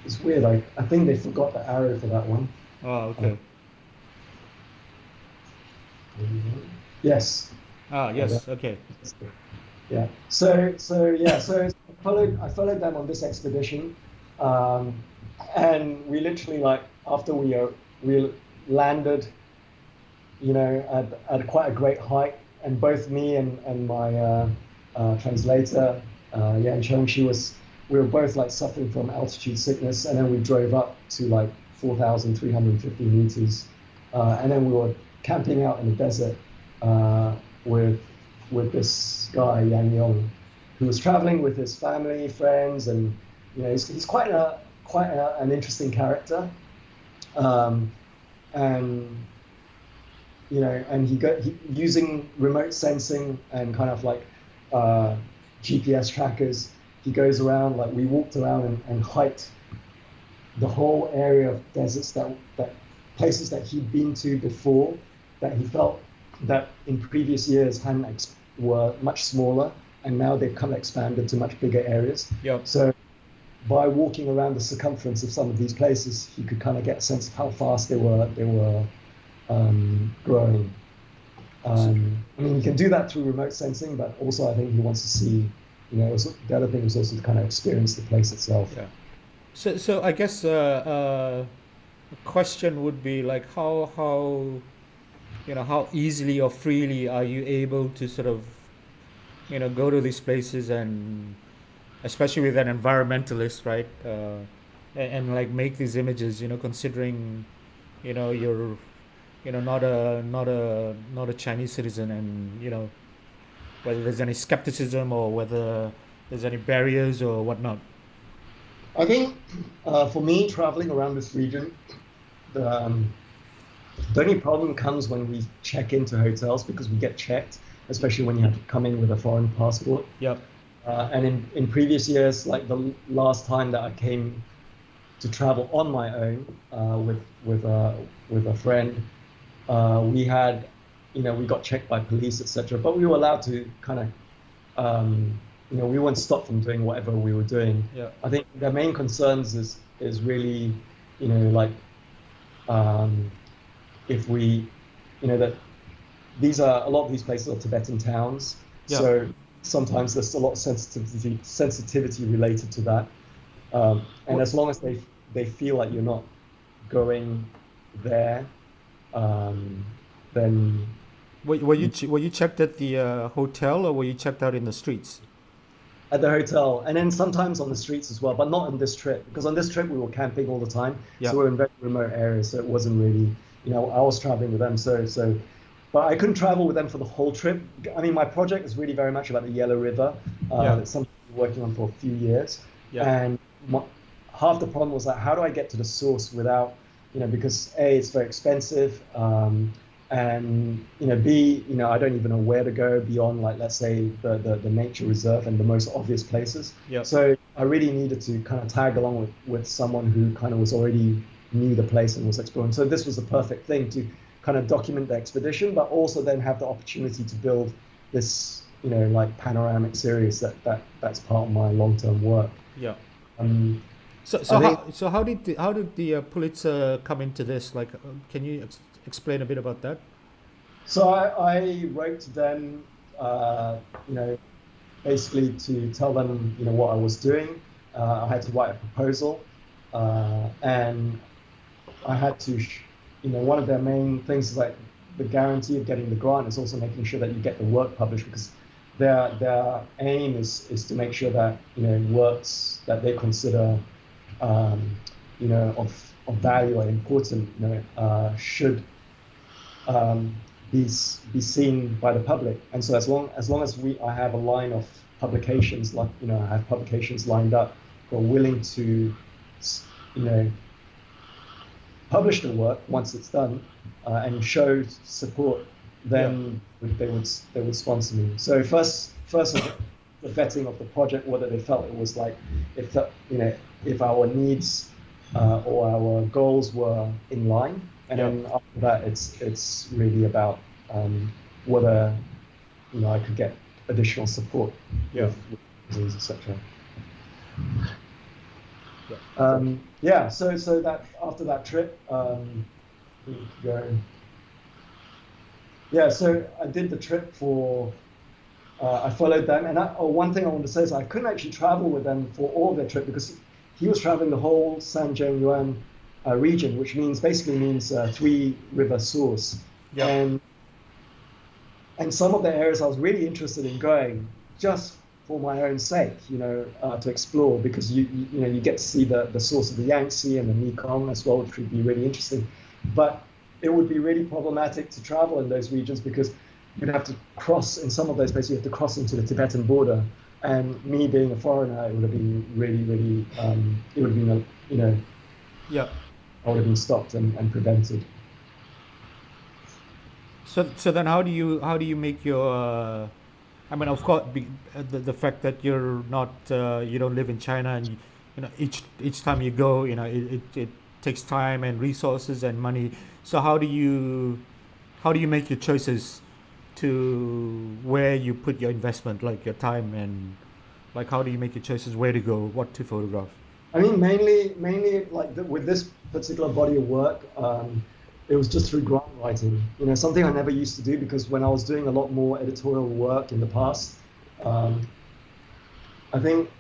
S2: it's weird. I think they forgot the arrow for that one.
S1: Oh,
S2: Uh,
S1: okay.
S2: yes.
S1: Ah,
S2: Oh,
S1: yes. Okay.
S2: yeah. So I followed them on this expedition, um, and we literally like after we landed, at quite a great height, and both me and my translator, Yan Cheng, we were both like suffering from altitude sickness, and then we drove up to like 4,350 meters, and then we were camping out in the desert with this guy Yang Yong, who was traveling with his family, friends, and he's quite an interesting character, um, and and he using remote sensing and kind of like GPS trackers. He goes around, like we walked around and hiked the whole area of deserts that places that he'd been to before, that he felt that in previous years were much smaller, and now they've kind of expanded to much bigger areas.
S1: Yeah.
S2: So by walking around the circumference of some of these places, he could kind of get a sense of how fast they were growing. I mean, you can do that through remote sensing, but also I think he wants to see, the other thing was also to kind of experience the place itself.
S1: Yeah. So I guess question would be like how easily or freely are you able to sort of go to these places, and especially with an environmentalist, right? And like make these images, considering you're not a Chinese citizen, and whether there's any skepticism or whether there's any barriers or whatnot.
S2: I think for me, traveling around this region, the, um, the only problem comes when we check into hotels because we get checked, especially when you have to come in with a foreign passport.
S1: Yep.
S2: And in previous years, like the last time that I came to travel on my own with a friend, we had, we got checked by police, etc. But we were allowed to kind of, we weren't stopped from doing whatever we were doing.
S1: Yeah.
S2: I think the main concerns is really, like if we, that a lot of these places are Tibetan towns,
S1: Yeah.
S2: so sometimes there's a lot of sensitivity related to that. And as long as they feel like you're not going there, then
S1: Were you checked at the hotel, or were you checked out in the streets?
S2: at the hotel, and then sometimes on the streets as well, but not on this trip, because on this trip we were camping all the time.
S1: Yeah.
S2: So we're in very remote areas, so it wasn't really, I was traveling with them, but I couldn't travel with them for the whole trip. I mean, my project is really very much about the Yellow River.
S1: Yeah.
S2: It's something I've been working on for a few years.
S1: Yeah.
S2: And half the problem was like, how do I get to the source without, because A, it's very expensive, and B, I don't even know where to go beyond, like, let's say the nature reserve and the most obvious places.
S1: Yeah.
S2: So I really needed to kind of tag along with someone who kind of was already knew the place and was exploring. So this was the perfect thing to kind of document the expedition, but also then have the opportunity to build this, like panoramic series that's part of my long-term work.
S1: Yeah.
S2: Um,
S1: So
S2: I think,
S1: how did the Pulitzer come into this? Like, can you explain a bit about that?
S2: so I wrote to them, basically to tell them, what I was doing. I had to write a proposal, and I had to, one of their main things is like the guarantee of getting the grant is also making sure that you get the work published, because their aim is to make sure that, works that they consider, of value or important, should be seen by the public. And so as long as I have a line of publications, like, I have publications lined up who are willing to, publish the work once it's done, and show support, then they would sponsor me. So first the vetting of the project, whether they felt it was like, if our needs or our goals were in line, and then after that it's really about whether I could get additional support with disease, etc. So that after that trip, so I did the trip for. I followed them, and one thing I want to say is I couldn't actually travel with them for all of their trip because he was traveling the whole Yuan region, which basically means three river source. Yeah. And some of the areas I was really interested in going just for my own sake, to explore, because you get to see the source of the Yangtze and the Mekong as well, which would be really interesting. But it would be really problematic to travel in those regions because you'd have to cross, in some of those places, you have to cross into the Tibetan border. And me being a foreigner, it would have been really, really, it would have been, I would have been stopped and prevented.
S1: So then how do you make your I mean, of course, the fact that you're not you don't live in China, and each time you go, it takes time and resources and money. So how do you make your choices to where you put your investment, like your time, and like how do you make your choices where to go, what to photograph?
S2: I mean, mainly like with this particular body of work, it was just through grant writing. Something I never used to do, because when I was doing a lot more editorial work in the past, I think,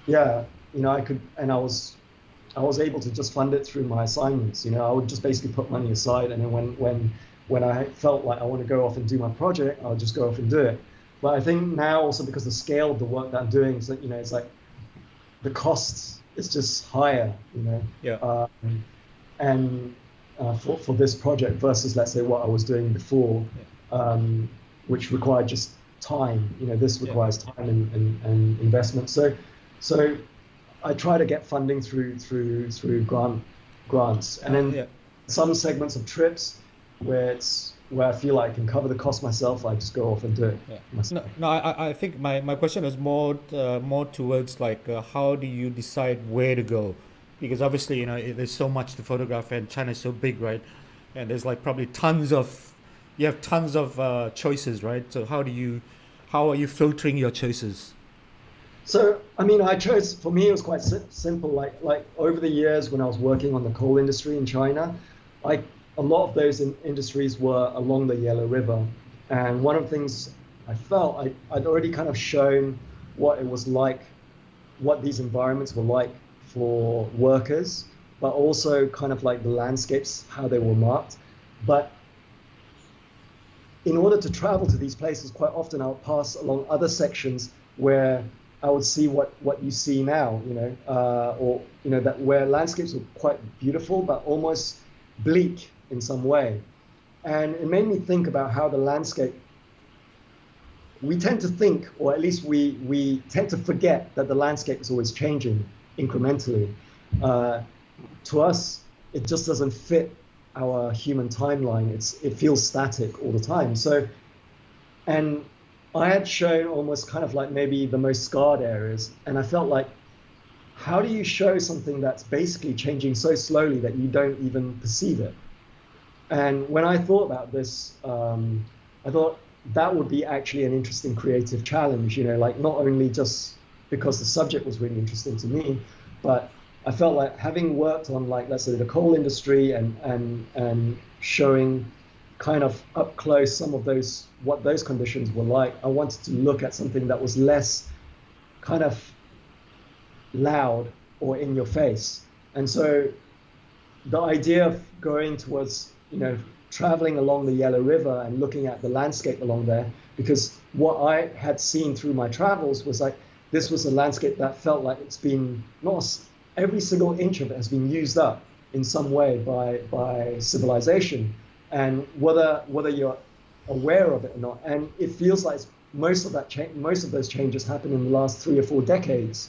S2: I could, and I was I was able to just fund it through my assignments. I would just basically put money aside, and then when I felt like I want to go off and do my project, I'll just go off and do it. But I think now also because the scale of the work that I'm doing is that, it's like the costs is just higher,
S1: Yeah.
S2: And for this project versus, let's say, what I was doing before, which required just time. This requires time and investment. So I try to get funding through grants, and then some segments of trips where I feel like I can cover the cost myself, I just go off and do it myself.
S1: No, I think my question is more towards like how do you decide where to go? Because obviously, there's so much to photograph, and China is so big, right? And there's like probably you have tons of choices, right? So how are you filtering your choices?
S2: So, for me, it was quite simple. Like over the years when I was working on the coal industry in China, a lot of those industries were along the Yellow River. And one of the things I felt, I'd already kind of shown what it was like, what these environments were like for workers, but also kind of like the landscapes, how they were marked. But in order to travel to these places, quite often I would pass along other sections where I would see what you see now, that where landscapes were quite beautiful, but almost bleak in some way. And it made me think about how the landscape, we tend to think, or at least we tend to forget that the landscape is always changing incrementally. To us, it just doesn't fit our human timeline. It feels static all the time. So, and I had shown almost kind of like maybe the most scarred areas, and I felt like, how do you show something that's basically changing so slowly that you don't even perceive it? And when I thought about this, I thought that would be actually an interesting creative challenge, like not only just because the subject was really interesting to me, but I felt like having worked on, like, let's say, the coal industry and showing kind of up close some of what those conditions were like, I wanted to look at something that was less kind of loud or in your face. And so the idea of going towards, traveling along the Yellow River and looking at the landscape along there, because what I had seen through my travels was like, this was a landscape that felt like it's been, not every single inch of it has been used up in some way by civilization, and whether you're aware of it or not. And it feels like most of those changes happened in the last 3 or 4 decades.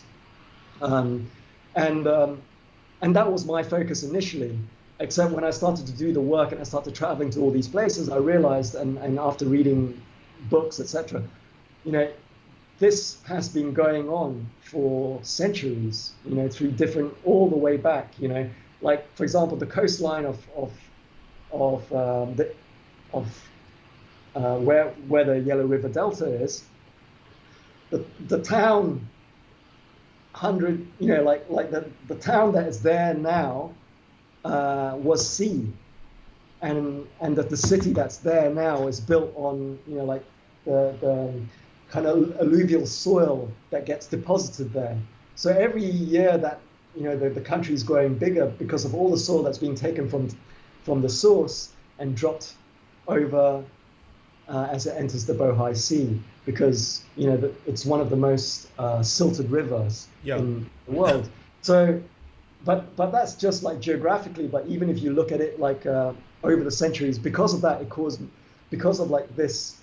S2: And that was my focus initially, except when I started to do the work and I started traveling to all these places, I realized, and after reading books, etc., this has been going on for centuries, through different, all the way back, like, for example, the coastline of where the Yellow River Delta is, the town, the town that is there now was sea, and that the city that's there now is built on, like the kind of alluvial soil that gets deposited there. So every year that the country is growing bigger because of all the soil that's being taken from the source and dropped over as it enters the Bohai Sea, because it's one of the most silted rivers in the world. So, but that's just like geographically. But even if you look at it like over the centuries, because of that, because of like this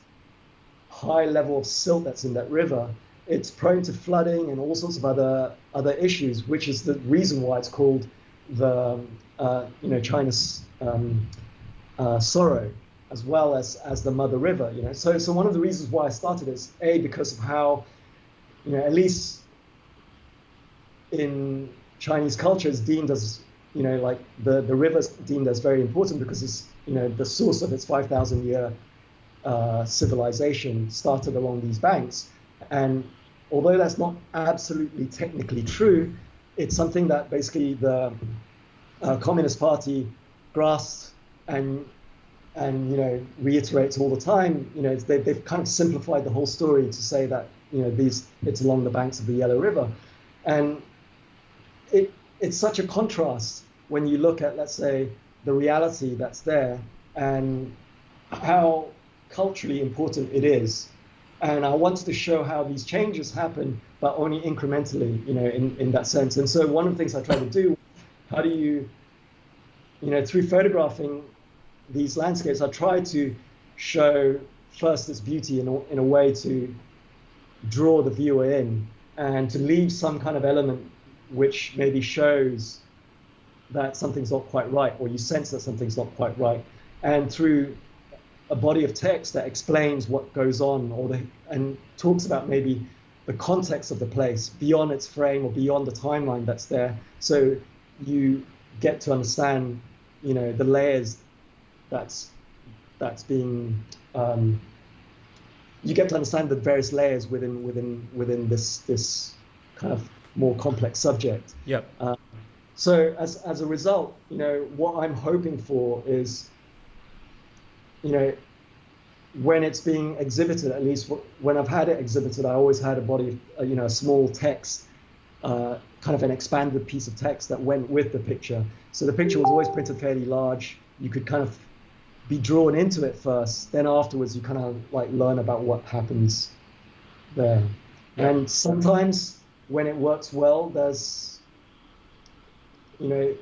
S2: high level of silt that's in that river, it's prone to flooding and all sorts of other issues, which is the reason why it's called the China's sorrow, as well as the mother river. So one of the reasons why I started is because of how, at least in Chinese culture, is deemed as, like the river's deemed as very important because it's the source of its 5,000 year civilization started along these banks. And although that's not absolutely technically true, it's something that basically the Communist Party grasps and reiterates all the time. They've kind of simplified the whole story to say that it's along the banks of the Yellow River, and it's such a contrast when you look at, let's say, the reality that's there and how culturally important it is. And I wanted to show how these changes happen, but only incrementally, in that sense. And so one of the things I tried to do, how do you, through photographing these landscapes, I tried to show first this beauty in a way to draw the viewer in and to leave some kind of element which maybe shows that something's not quite right, or you sense that something's not quite right. And through a body of text that explains what goes on, and talks about maybe the context of the place beyond its frame or beyond the timeline that's there. So you get to understand, the layers that's being, you get to understand the various layers within this kind of more complex subject.
S1: Yeah.
S2: So as a result, what I'm hoping for is, when it's being exhibited, at least when I've had it exhibited, I always had a body, a small text, kind of an expanded piece of text that went with the picture. So the picture was always printed fairly large. You could kind of be drawn into it first, then afterwards you kind of like learn about what happens there. Yeah. And sometimes when it works well, there's a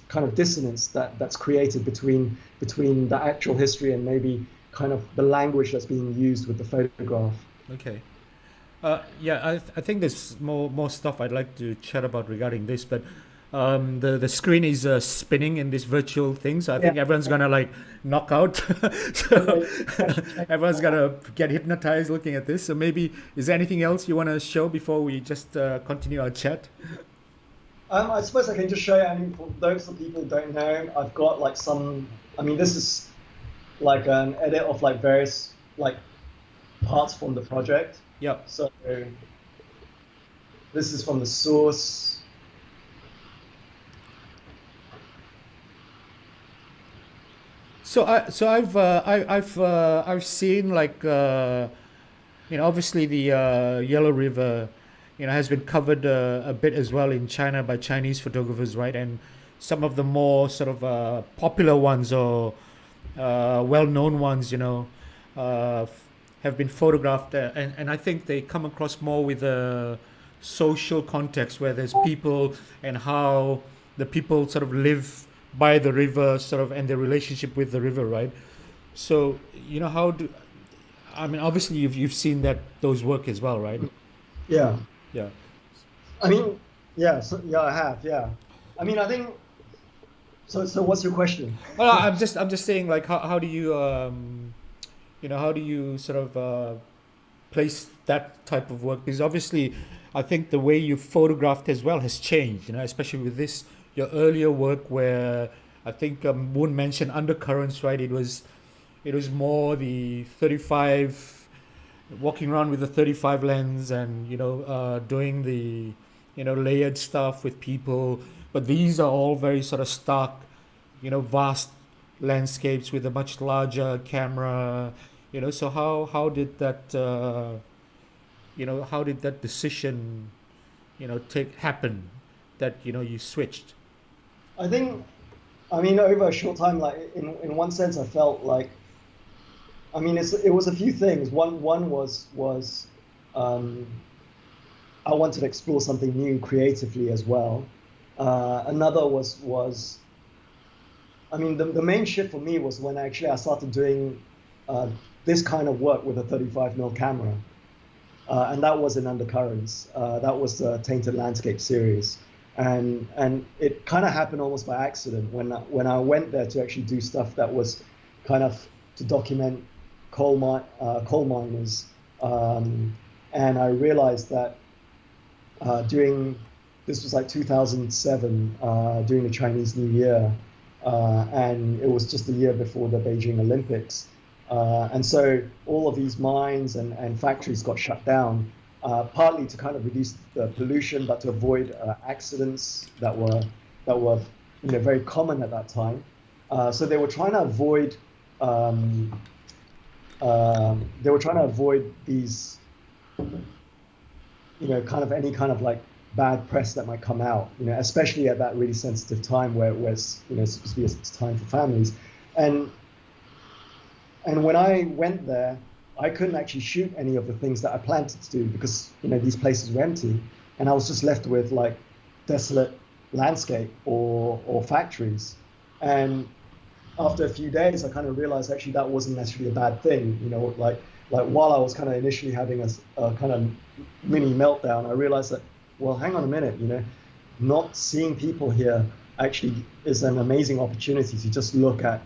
S2: kind of dissonance that's created between the actual history and maybe kind of the language that's being used with the photograph.
S1: Okay. I think there's more stuff I'd like to chat about regarding this, but the screen is spinning in this virtual thing, so I think everyone's gonna like knock out. So everyone's gonna get hypnotized looking at this. So maybe, is there anything else you want to show before we just continue our chat?
S2: I suppose I can just show you. I mean, for those of people who don't know, I've got like this is like an edit of like various like parts from the project.
S1: Yep.
S2: So this is from the source.
S1: So I've seen like obviously the Yellow River has been covered a bit as well in China by Chinese photographers, right? And some of the more sort of popular ones or well-known ones, have been photographed, and I think they come across more with a social context where there's people and how the people sort of live by the river, sort of, and their relationship with the river, right? So, obviously you've seen those work as well, right?
S2: Yeah.
S1: Yeah.
S2: I mean, yeah, I have, yeah. I mean, I think, so what's your question?
S1: Well, I'm just saying, like, how do you, how do you sort of place that type of work? Because obviously, I think the way you photographed as well has changed, especially with this, your earlier work where I think Moon mentioned Undercurrents, right? It was more the 35, walking around with the 35 lens and doing the layered stuff with people, but these are all very sort of stark, vast landscapes with a much larger camera, so how did that decision happen that you switched?
S2: I think, over a short time, like in one sense, I felt like, it was a few things. One was I wanted to explore something new creatively as well. Another was the main shift for me was when I started doing this kind of work with a 35mm camera, and that was in Undercurrents. That was the Tainted Landscape series. And it kind of happened almost by accident when I went there to actually do stuff that was kind of to document coal miners, and I realized that this was like 2007, during the Chinese New Year, and it was just the year before the Beijing Olympics, and so all of these mines and factories got shut down. Partly to kind of reduce the pollution, but to avoid accidents that were very common at that time. So they were trying to avoid these, kind of any kind of like bad press that might come out, especially at that really sensitive time where it's, supposed to be a time for families. And when I went there, I couldn't actually shoot any of the things that I planned to do because, these places were empty. And I was just left with like desolate landscape or factories. And after a few days, I kind of realized actually that wasn't necessarily a bad thing. Like while I was kind of initially having a kind of mini meltdown, I realized that, well, hang on a minute, not seeing people here actually is an amazing opportunity to just look at,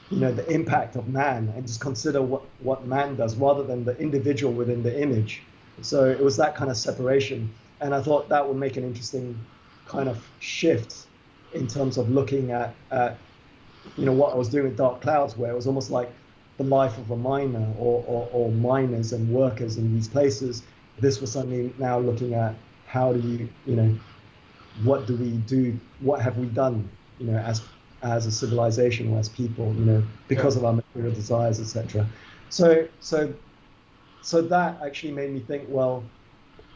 S2: the impact of man and just consider what man does rather than the individual within the image. So it was that kind of separation. And I thought that would make an interesting kind of shift in terms of looking at what I was doing with Dark Clouds, where it was almost like the life of a miner or miners and workers in these places. This was suddenly now looking at how do you, what do we do? What have we done, as a civilization or as people, because of our material desires, etc. So that actually made me think, well,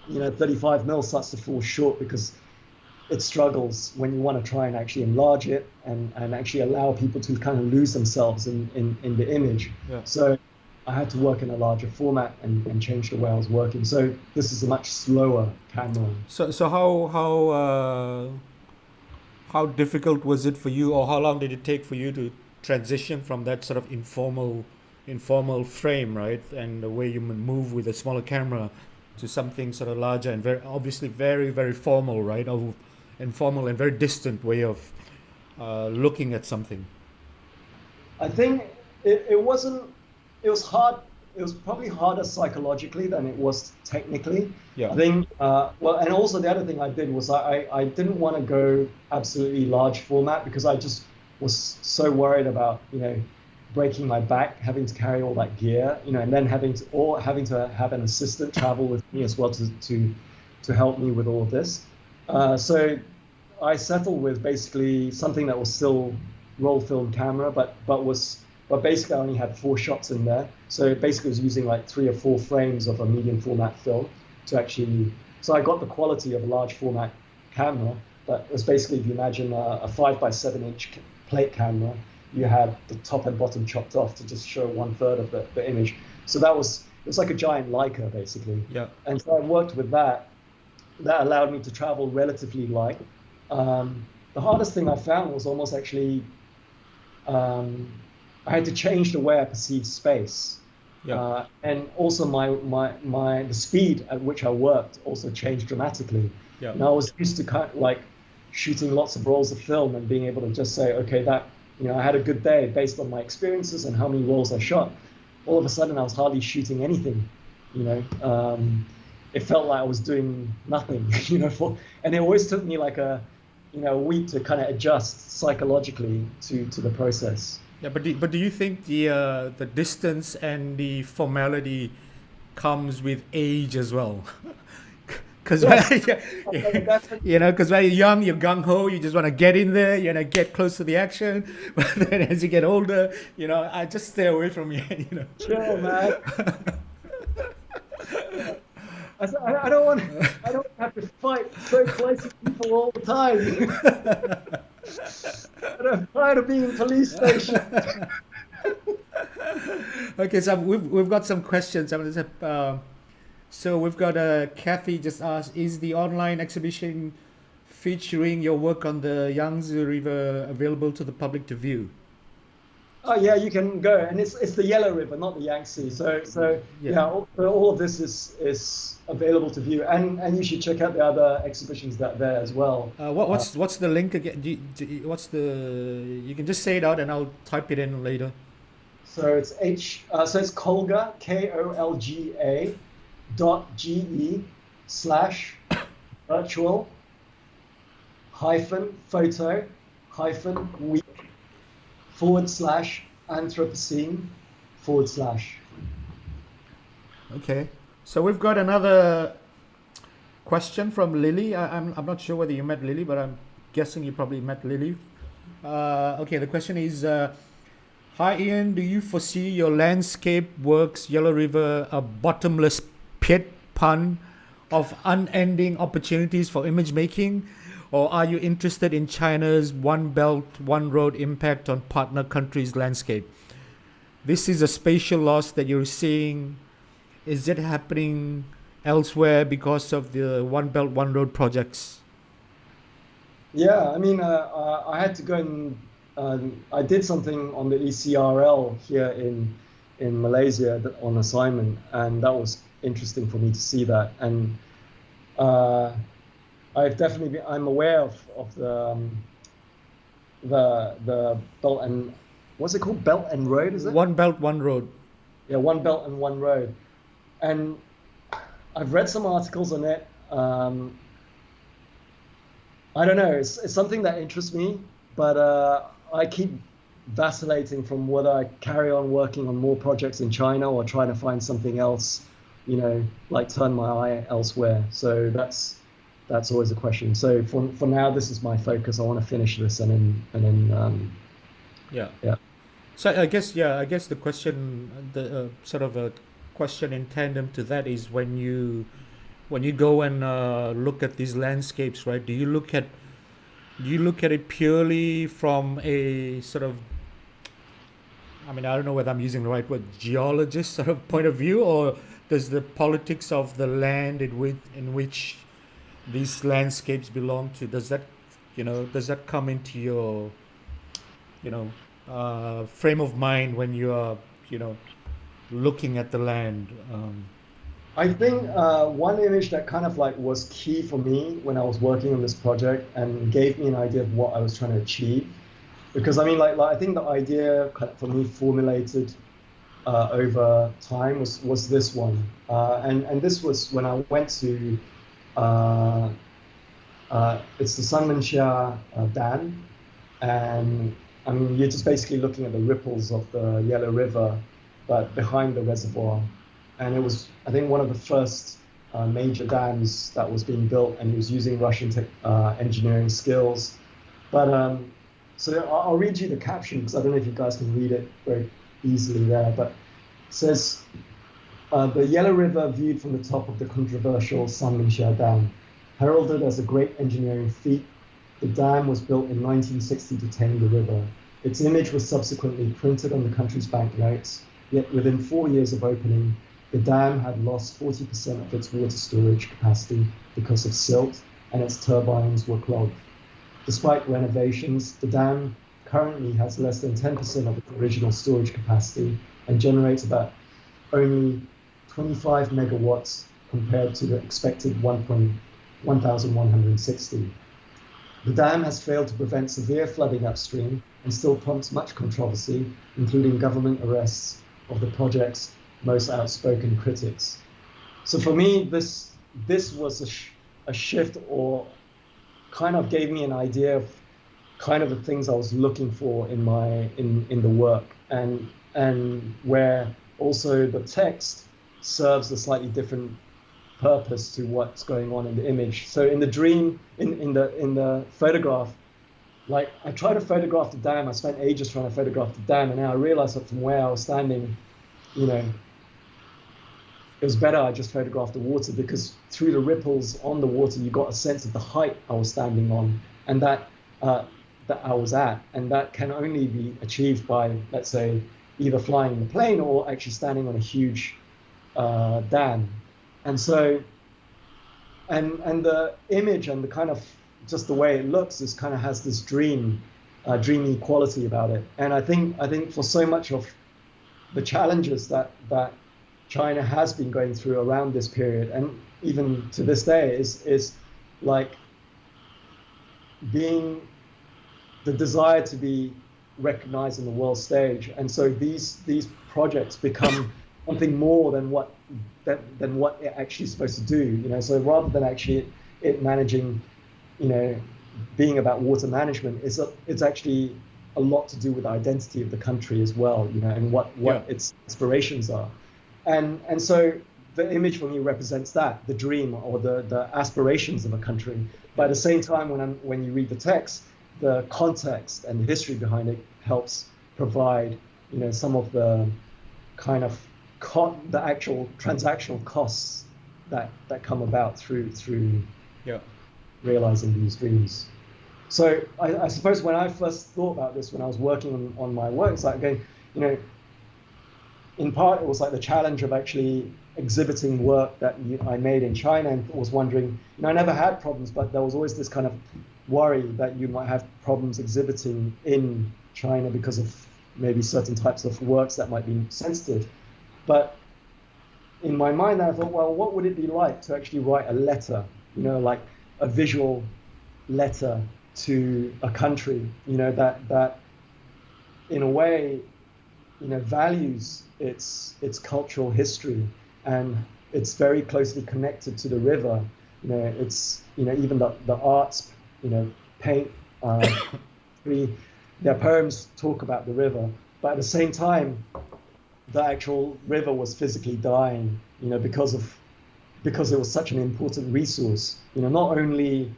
S2: 35 mil starts to fall short because it struggles when you want to try and actually enlarge it and actually allow people to kind of lose themselves in the image. Yeah. So I had to work in a larger format and change the way I was working. So this is a much slower camera.
S1: So how difficult was it for you, or how long did it take for you to transition from that sort of informal frame, right, and the way you move with a smaller camera to something sort of larger and very obviously very, very formal, right, or informal and very distant way of looking at something?
S2: I think it was hard. It was probably harder psychologically than it was technically. Yeah. I think, and also the other thing I did was I didn't want to go absolutely large format because I just was so worried about, breaking my back, having to carry all that gear, and then having to have an assistant travel with me as well to help me with all of this. So I settled with basically something that was still roll film camera, but basically I only had 4 shots in there. So basically I was using like 3 or 4 frames of a medium format film so I got the quality of a large format camera, but it was basically, if you imagine a 5x7 inch plate camera, you had the top and bottom chopped off to just show 1/3 of the image. So it was like a giant Leica basically. Yeah. And so I worked with that. That allowed me to travel relatively light. The hardest thing I found was almost actually, I had to change the way I perceived space. Yeah. And also the speed at which I worked also changed dramatically. Yeah. And I was used to kind of like shooting lots of rolls of film and being able to just say, okay, that, I had a good day based on my experiences and how many rolls I shot. All of a sudden I was hardly shooting anything, it felt like I was doing nothing, and it always took me like a week to kind of adjust psychologically to the process.
S1: Yeah, but do you think the distance and the formality comes with age as well? Because because when you're young, you're gung ho, you just want to get in there, get close to the action. But then as you get older, I just stay away from you.
S2: Chill, man. I don't have to fight so close to people all the time. I'm tired of being in police station.
S1: Okay, so we've got some questions. So we've got Kathy just asked, is the online exhibition featuring your work on the Yangtze River available to the public to view?
S2: Oh yeah, you can go, and it's the Yellow River, not the Yangtze. So yeah, all of this is available to view, and you should check out the other exhibitions that are there as well.
S1: What's the link again? You can just say it out, and I'll type it in later.
S2: So it's it's Kolga KOLGA.ge/virtual-photo-week /Anthropocene /.
S1: Okay, so we've got another question from Lily. I'm not sure whether you met Lily, but I'm guessing you probably met Lily. Okay, the question is, hi Ian, do you foresee your landscape works Yellow River a bottomless pit, pun, of unending opportunities for image making, or are you interested in China's One Belt, One Road impact on partner countries' landscape? This is a spatial loss that you're seeing. Is it happening elsewhere because of the One Belt, One Road projects?
S2: Yeah, I mean, I had to go and I did something on the ECRL here in Malaysia on assignment, and that was interesting for me to see that. And uh, I'm aware of the belt and what's it called? Belt and Road, is it?
S1: One Belt, One Road.
S2: Yeah, One Belt and One Road. And I've read some articles on it. I don't know. It's something that interests me, but I keep vacillating from whether I carry on working on more projects in China or trying to find something else, like turn my eye elsewhere. So that's always a question. So for now, this is my focus. I want to finish this and then
S1: Yeah.
S2: yeah.
S1: So I guess the question, the sort of a question in tandem to that is when you go and look at these landscapes, right? Do you look at it purely from a sort of, I mean, I don't know whether I'm using the right word, geologist sort of point of view, or does the politics of the land in which these landscapes belong to, does that come into your, frame of mind when you are, looking at the land?
S2: I think one image that kind of like was key for me when I was working on this project and gave me an idea of what I was trying to achieve, because I mean, like I think the idea kind of for me formulated over time was this one, and this was when I went to it's the Sanmenxia Dam, and I mean you're just basically looking at the ripples of the Yellow River, but behind the reservoir. And it was, I think, one of the first major dams that was being built, and it was using Russian engineering skills. But so I'll read you the caption because I don't know if you guys can read it very easily there. But it says, the Yellow River viewed from the top of the controversial Sanmenxia Dam. Heralded as a great engineering feat, the dam was built in 1960 to tame the river. Its image was subsequently printed on the country's banknotes, yet within 4 years of opening, the dam had lost 40% of its water storage capacity because of silt, and its turbines were clogged. Despite renovations, the dam currently has less than 10% of its original storage capacity and generates about only 25 megawatts compared to the expected 1,160. The dam has failed to prevent severe flooding upstream and still prompts much controversy, including government arrests of the project's most outspoken critics. So for me, this was a shift, or kind of gave me an idea of kind of the things I was looking for in the work, and where also the text serves a slightly different purpose to what's going on in the image. So in the dream, in the photograph, like I tried to photograph the dam. I spent ages trying to photograph the dam, and now I realized that from where I was standing, it was better I just photographed the water, because through the ripples on the water, you got a sense of the height I was standing on, and that I was at, and that can only be achieved by, let's say, either flying the plane or actually standing on a huge dam. And so, and the image and the kind of just the way it looks is kind of has this dreamy quality about it. And I think for so much of the challenges that China has been going through around this period, and even to this day, is like being the desire to be recognized in the world stage. And so these projects become something more than what it actually is supposed to do. So rather than actually it managing, being about water management, it's actually a lot to do with the identity of the country as well, and what its aspirations are. And so the image for me represents that, the dream or the aspirations of a country. But at the same time, when you read the text, the context and the history behind it helps provide, some of the kind of the actual transactional costs that come about through
S1: Yeah.
S2: realizing these dreams. So I suppose when I first thought about this, when I was working on my work, it's like, again, you know, in part it was like the challenge of actually exhibiting work that I made in China, and was wondering, you know, I never had problems, but there was always this kind of worry that you might have problems exhibiting in China because of maybe certain types of works that might be sensitive. But in my mind, I thought, well, what would it be like to actually write a letter, you know, like a visual letter to a country, you know, that in a way, you know, values its cultural history, and it's very closely connected to the river. You know, it's, you know, even the arts, you know, paint, their poems talk about the river, but at the same time, the actual river was physically dying, you know, because it was such an important resource, you know, not only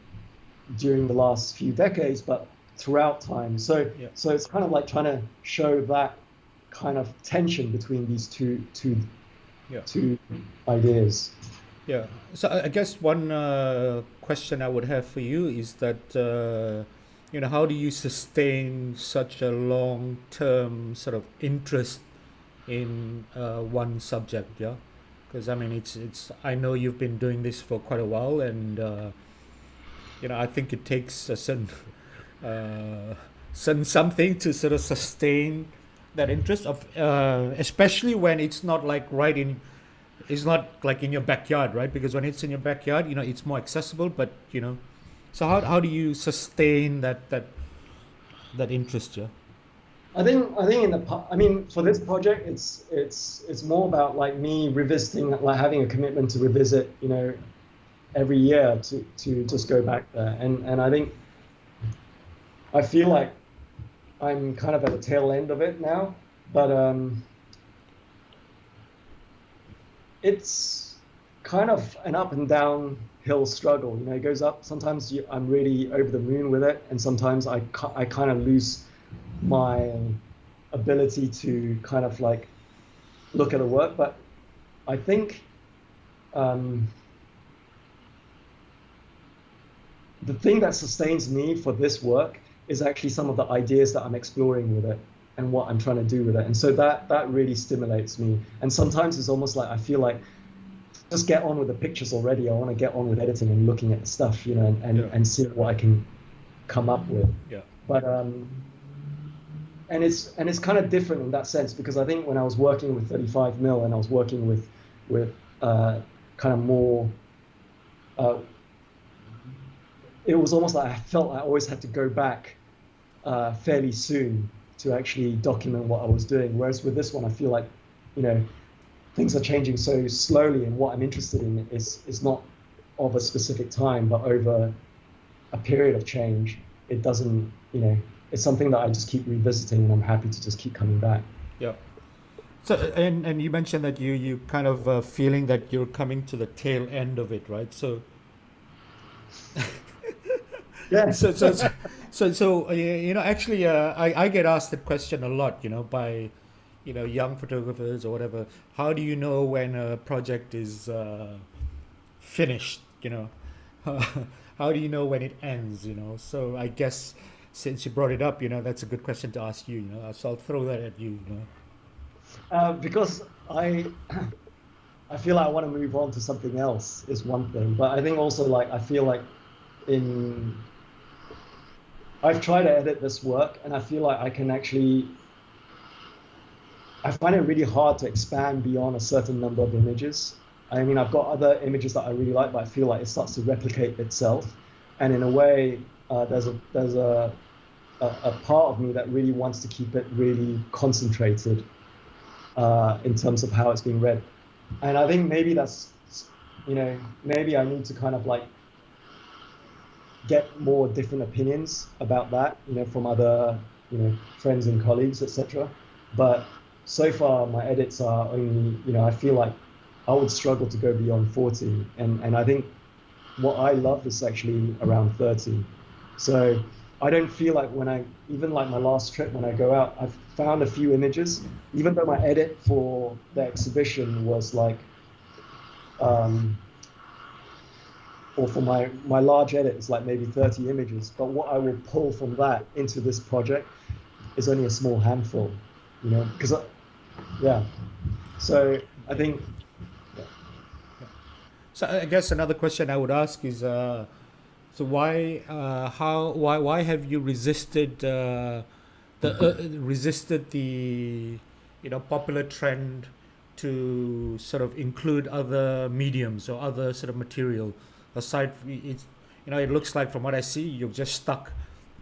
S2: during the last few decades, but throughout time. So it's kind of like trying to show that kind of tension between these two ideas.
S1: Yeah. So I guess one question I would have for you is that, you know, how do you sustain such a long-term sort of interest in one subject? Yeah, because I mean, it's. I know you've been doing this for quite a while, and you know, I think it takes a certain something to sort of sustain that interest of, especially when it's not like it's not like in your backyard, right? Because when it's in your backyard, you know, it's more accessible. But you know, so how do you sustain that interest? Yeah.
S2: I think I mean, for this project, it's more about like me revisiting, like having a commitment to revisit, you know, every year to just go back there, and I feel like I'm kind of at the tail end of it now, but it's kind of an up and downhill struggle. You know, it goes up. Sometimes I'm really over the moon with it, and sometimes I kind of lose my ability to kind of like look at the work. But I think the thing that sustains me for this work is actually some of the ideas that I'm exploring with it and what I'm trying to do with it. And so that really stimulates me. And sometimes it's almost like I feel like, just get on with the pictures already. I want to get on with editing and looking at the stuff, you know, and see what I can come up with.
S1: Yeah.
S2: But and it's kind of different in that sense, because I think when I was working with 35mm and I was working with kind of more, it was almost like I felt I always had to go back fairly soon to actually document what I was doing. Whereas with this one, I feel like, you know, things are changing so slowly, and what I'm interested in is not of a specific time, but over a period of change. It doesn't, you know, it's something that I just keep revisiting, and I'm happy to just keep coming back.
S1: Yeah. So and you mentioned that you kind of feeling that you're coming to the tail end of it, right? So
S2: yeah.
S1: So you know, actually, I get asked that question a lot, you know, by, you know, young photographers or whatever. How do you know when a project is finished? You know, how do you know when it ends? You know, so I guess since you brought it up, you know, that's a good question to ask you. You know, so I'll throw that at you. You know,
S2: because I feel like I want to move on to something else is one thing, but I think also like I feel like I've tried to edit this work, and I feel like I find it really hard to expand beyond a certain number of images. I mean, I've got other images that I really like, but I feel like it starts to replicate itself. And in a way, there's a part of me that really wants to keep it really concentrated in terms of how it's being read. And I think maybe that's, you know, maybe I need to kind of like get more different opinions about that, you know, from other, you know, friends and colleagues, etc. But so far, my edits are only, you know, I feel like I would struggle to go beyond 40. And I think what I love is actually around 30. So I don't feel like even like my last trip, when I go out, I've found a few images, even though my edit for the exhibition was like or for my large edit, it's like maybe 30 images. But what I will pull from that into this project is only a small handful, because yeah. So I think. Yeah.
S1: So I guess another question I would ask is, so why have you resisted the popular trend to sort of include other mediums or other sort of material aside? It looks like from what I see, you've just stuck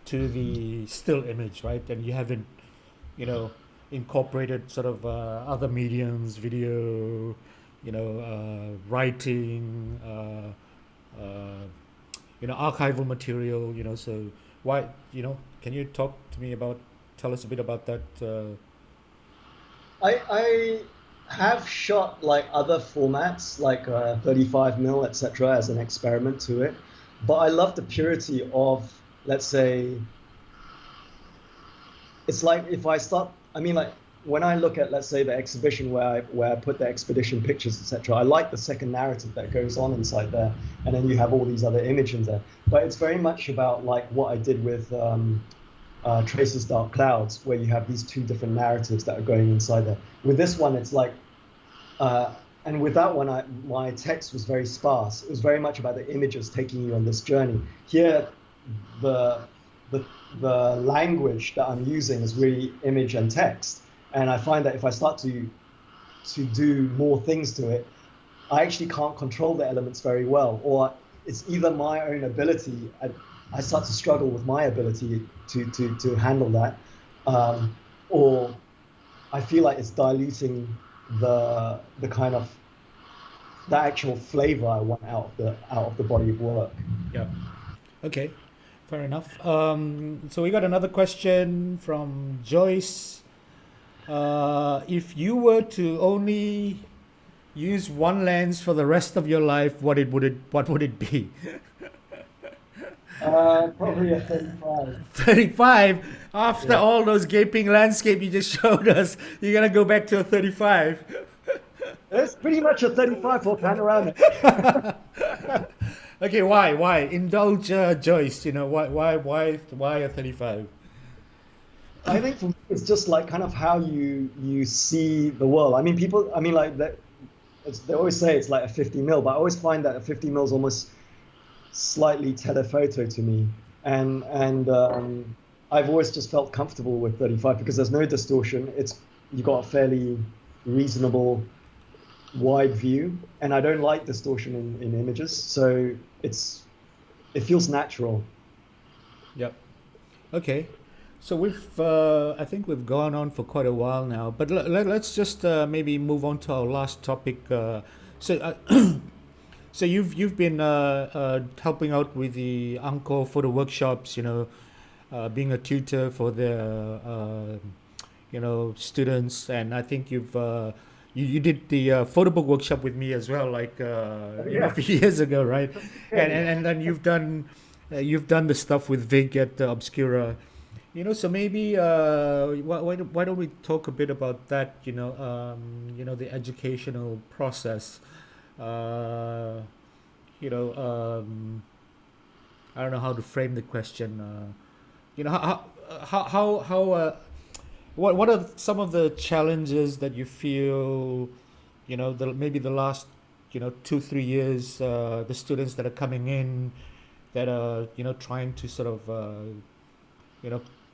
S1: to the still image, right? And you haven't, you know, incorporated sort of other mediums, video, writing, archival material. So why, can you tell us a bit about that?
S2: I have shot like other formats, like 35 mil, etc., as an experiment to it. But I love the purity of, let's say, it's like if I start, I mean, like when I look at, let's say, the exhibition where I put the expedition pictures, etc., I like the second narrative that goes on inside there, and then you have all these other images there. But it's very much about like what I did with Traces Dark Clouds, where you have these two different narratives that are going inside there. With this one, it's like, and with that one, my text was very sparse. It was very much about the images taking you on this journey. Here, the language that I'm using is really image and text. And I find that if I start to do more things to it, I actually can't control the elements very well. Or it's either my own ability, I start to struggle with my ability to handle that, or I feel like it's diluting the kind of the actual flavor I want out of the body of work.
S1: Yeah. Okay. Fair enough. So we got another question from Joyce. If you were to only use one lens for the rest of your life, what would it be?
S2: Probably a 35.
S1: 35? After all those gaping landscape you just showed us, you're gonna go back to a 35?
S2: It's pretty much a 35 for panoramic.
S1: Okay, why? Indulge Joyce. Why a 35?
S2: I think for me, it's just like kind of how you see the world. I mean, people. I mean, like that. They always say it's like a 50 mil, but I always find that a 50 mil is almost slightly telephoto to me, and I've always just felt comfortable with 35 because there's no distortion. You got a fairly reasonable wide view, and I don't like distortion in images, so it feels natural.
S1: Yep. Okay. So I think we've gone on for quite a while now, but let's just maybe move on to our last topic. So so you've been helping out with the Angkor photo workshops, being a tutor for the students, and I think you did the photo book workshop with me as well, like a few years ago, right? And then you've done the stuff with Vig at Obscura. So maybe why don't we talk a bit about that? The educational process. I don't know how to frame the question. What are some of the challenges that you feel? Maybe the last 2-3 years, the students that are coming in, that are trying to sort of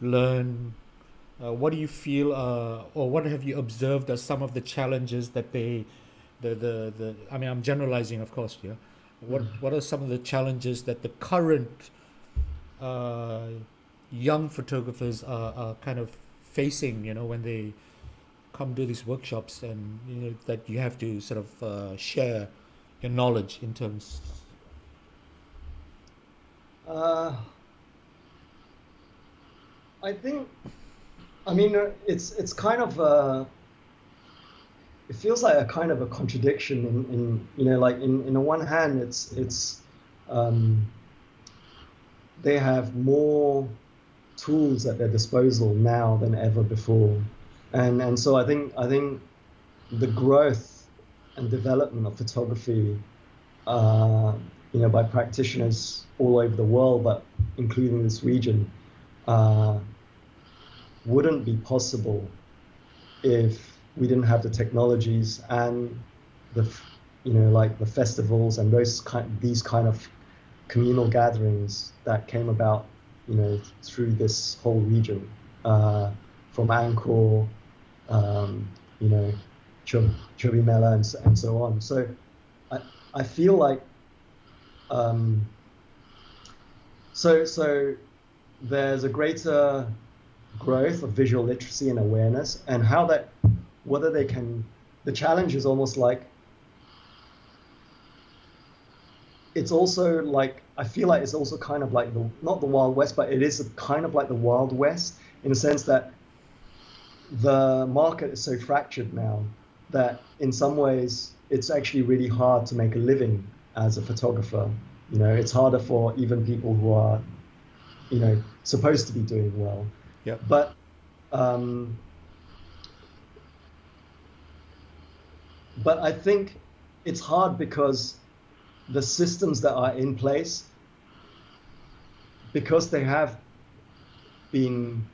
S1: learn. What do you feel, or what have you observed as some of the challenges that I mean, I'm generalizing, of course, yeah. What are some of the challenges that the current young photographers are kind of facing, when they come to these workshops, and that you have to sort of share your knowledge in terms?
S2: I think, I mean, it's kind of it feels like a kind of a contradiction like in the one hand, it's they have more tools at their disposal now than ever before, and so I think the growth and development of photography by practitioners all over the world, but including this region, wouldn't be possible if we didn't have the technologies and like the festivals and these kind of communal gatherings that came about, through this whole region, from Angkor, Chubimela and so on. So I feel like so there's a greater growth of visual literacy and awareness, and the challenge is almost like, it's also like, I feel like it's also kind of like not the Wild West, but it is kind of like the Wild West, in the sense that the market is so fractured now that in some ways it's actually really hard to make a living as a photographer. It's harder for even people who are, supposed to be doing well.
S1: Yeah.
S2: But I think it's hard because the systems that are in place, because they have been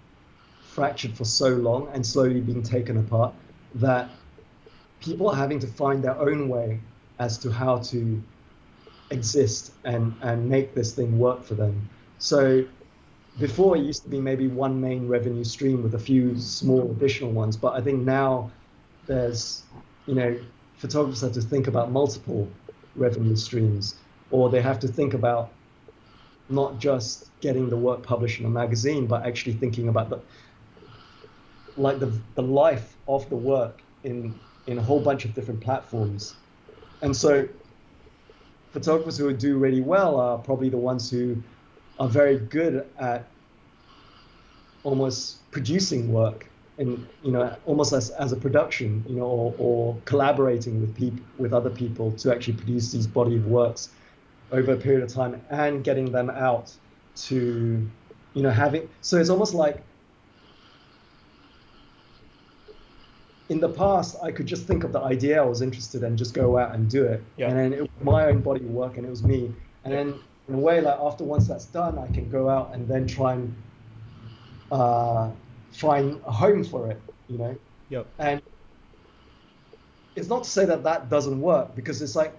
S2: fractured for so long and slowly being taken apart, that people are having to find their own way as to how to exist and make this thing work for them. So before, it used to be maybe one main revenue stream with a few small additional ones, but I think now there's, photographers have to think about multiple revenue streams, or they have to think about not just getting the work published in a magazine, but actually thinking about the life of the work in a whole bunch of different platforms. And so photographers who do really well are probably the ones who are very good at almost producing work in, almost as a production, or collaborating with other people to actually produce these body of works over a period of time and getting them out to, so it's almost like, in the past, I could just think of the idea I was interested in, just go out and do it. Yeah. And then it was my own body of work and it was me. And then in a way, like once that's done, I can go out and then try and find a home for it,
S1: Yep.
S2: And it's not to say that doesn't work, because it's like,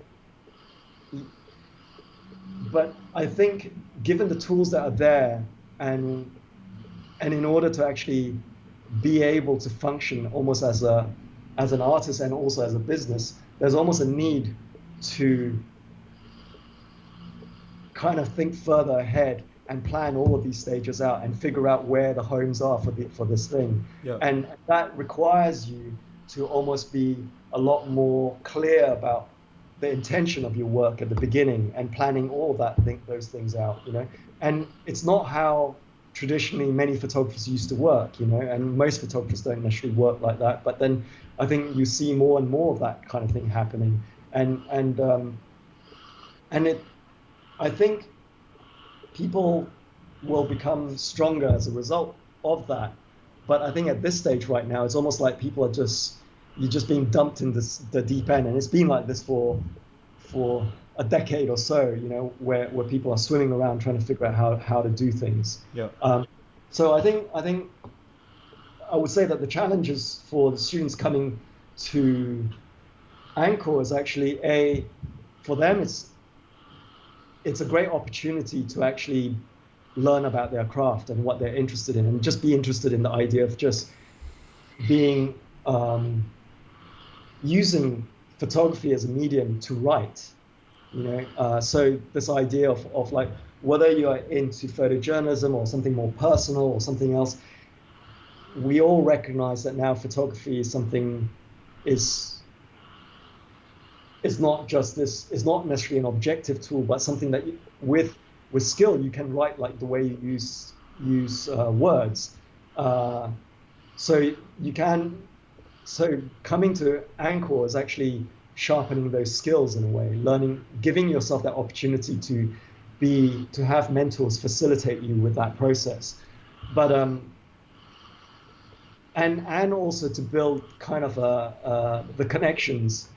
S2: but I think given the tools that are there, and in order to actually be able to function almost as an artist and also as a business, there's almost a need to kind of think further ahead and plan all of these stages out and figure out where the homes are for this thing. Yeah. And that requires you to almost be a lot more clear about the intention of your work at the beginning and planning all of those things out, And it's not how traditionally many photographers used to work, and most photographers don't necessarily work like that. But then I think you see more and more of that kind of thing happening, and I think people will become stronger as a result of that. But I think at this stage right now, it's almost like people are you're just being dumped in the deep end, and it's been like this for a decade or so, where people are swimming around trying to figure out how to do things.
S1: Yeah.
S2: So I think I would say that the challenges for the students coming to Angkor is actually for them it's a great opportunity to actually learn about their craft and what they're interested in, and just be interested in the idea of just being using photography as a medium to write. So this idea of like, whether you're into photojournalism or something more personal or something else, we all recognize that now photography is something is not just this, it's not necessarily an objective tool, but something that with skill you can write like the way you use words. So coming to Angkor is actually sharpening those skills in a way, giving yourself that opportunity to have mentors facilitate you with that process, but and also to build kind of the connections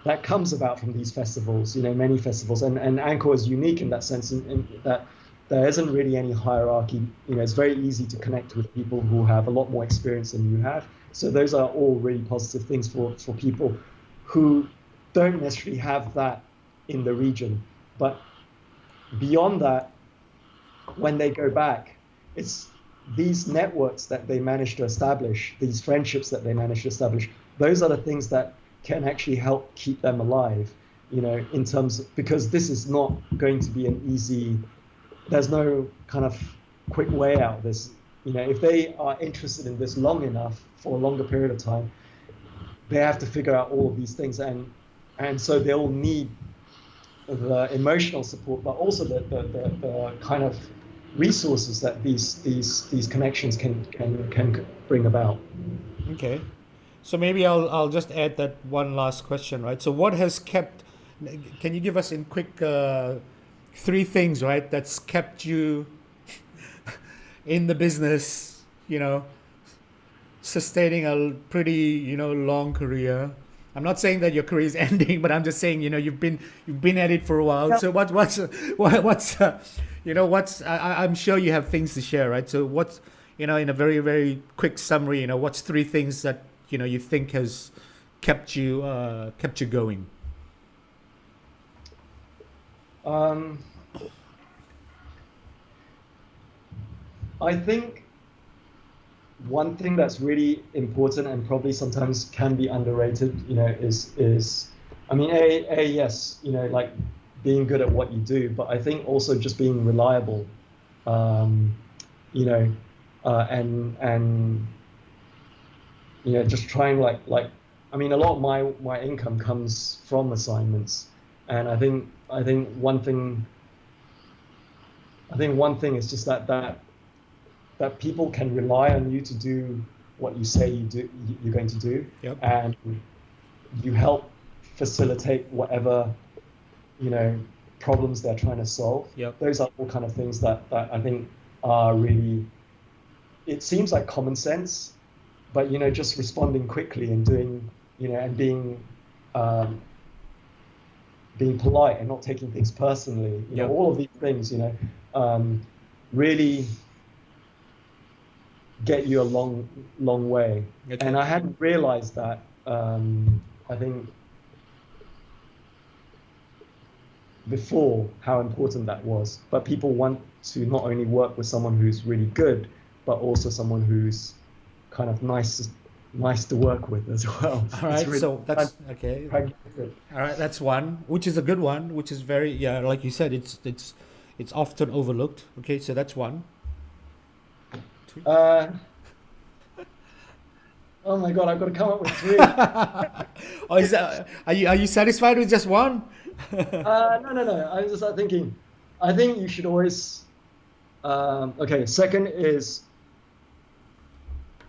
S2: that comes about from these festivals, many festivals. And Angkor is unique in that sense, in that there isn't really any hierarchy. It's very easy to connect with people who have a lot more experience than you have. So those are all really positive things for people who don't necessarily have that in the region. But beyond that, when they go back, it's these networks that they manage to establish, these friendships that they manage to establish, those are the things that can actually help keep them alive, in terms of, because this is not going to be an easy, there's no kind of quick way out of this. If they are interested in this long enough, for a longer period of time, they have to figure out all of these things, and so they'll need the emotional support, but also the kind of resources that these connections can bring about.
S1: Okay, so maybe I'll just add that one last question, right? So what has kept? Can you give us in quick 3 things, right? That's kept you in the business, sustaining a pretty long career. I'm not saying that your career is ending, but I'm just saying you've been at it for a while. Yeah. So I'm sure you have things to share, right? So what's in a very, very quick summary, what's 3 things that you think has kept you going?
S2: I think one thing that's really important and probably sometimes can be underrated, is I mean, yes, like being good at what you do, but I think also just being reliable, and just trying like I mean, a lot of my income comes from assignments, and I think one thing is just that people can rely on you to do what you say you're going to do.
S1: Yep.
S2: And you help facilitate whatever problems they're trying to solve.
S1: Yep.
S2: Those are all kind of things that I think are really, it seems like common sense, but just responding quickly and doing and being polite and not taking things personally,
S1: Yep.
S2: all of these things really get you a long way. Okay. And I hadn't realized that. I think before how important that was. But people want to not only work with someone who's really good, but also someone who's kind of nice to work with as well.
S1: All right, really, so that's okay. All right, that's one, which is a good one, which is very, like you said, it's often overlooked. Okay, so that's one.
S2: Oh my God, I've got to come up with 3.
S1: Oh, is that, are you satisfied with just one?
S2: No. I was just thinking, I think you should always, okay, second is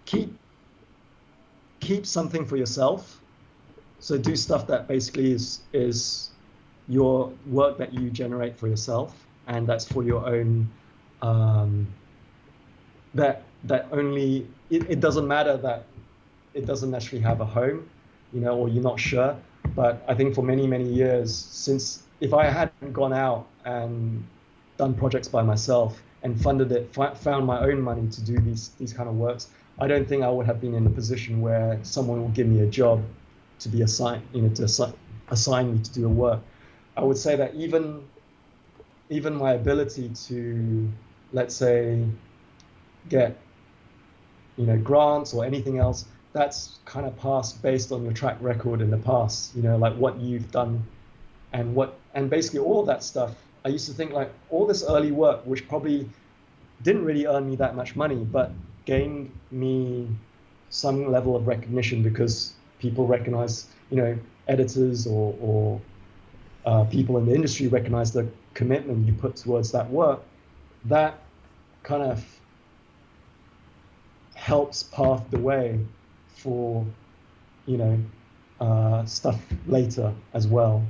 S2: keep something for yourself. So do stuff that basically is your work that you generate for yourself, and that's for your own, that only, it doesn't matter that it doesn't necessarily have a home, or you're not sure. But I think for many, many years, since if I hadn't gone out and done projects by myself and funded it, found my own money to do these kind of works, I don't think I would have been in a position where someone will give me a job to be assigned, to assign me to do a work. I would say that even my ability to, let's say, get grants or anything else, that's kind of passed based on your track record in the past, like what you've done and basically all of that stuff. I used to think like all this early work, which probably didn't really earn me that much money, but gained me some level of recognition because people recognize, editors or people in the industry recognize the commitment you put towards that work. That kind of helps path the way for stuff later as well.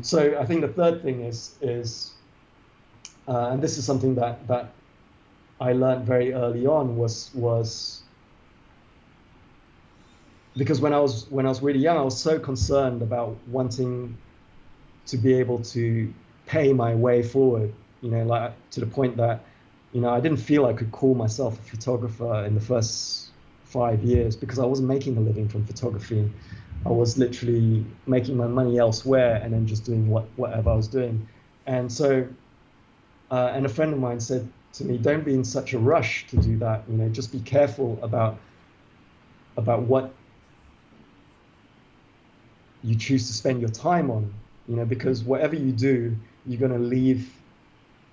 S2: So I think the third thing is and this is something that I learned very early on, was because when I was really young, I was so concerned about wanting to be able to pay my way forward, like to the point that, I didn't feel I could call myself a photographer in the first 5 years because I wasn't making a living from photography. I was literally making my money elsewhere and then just doing whatever I was doing. And so, and a friend of mine said to me, don't be in such a rush to do that, just be careful about what you choose to spend your time on, because whatever you do, you're going to leave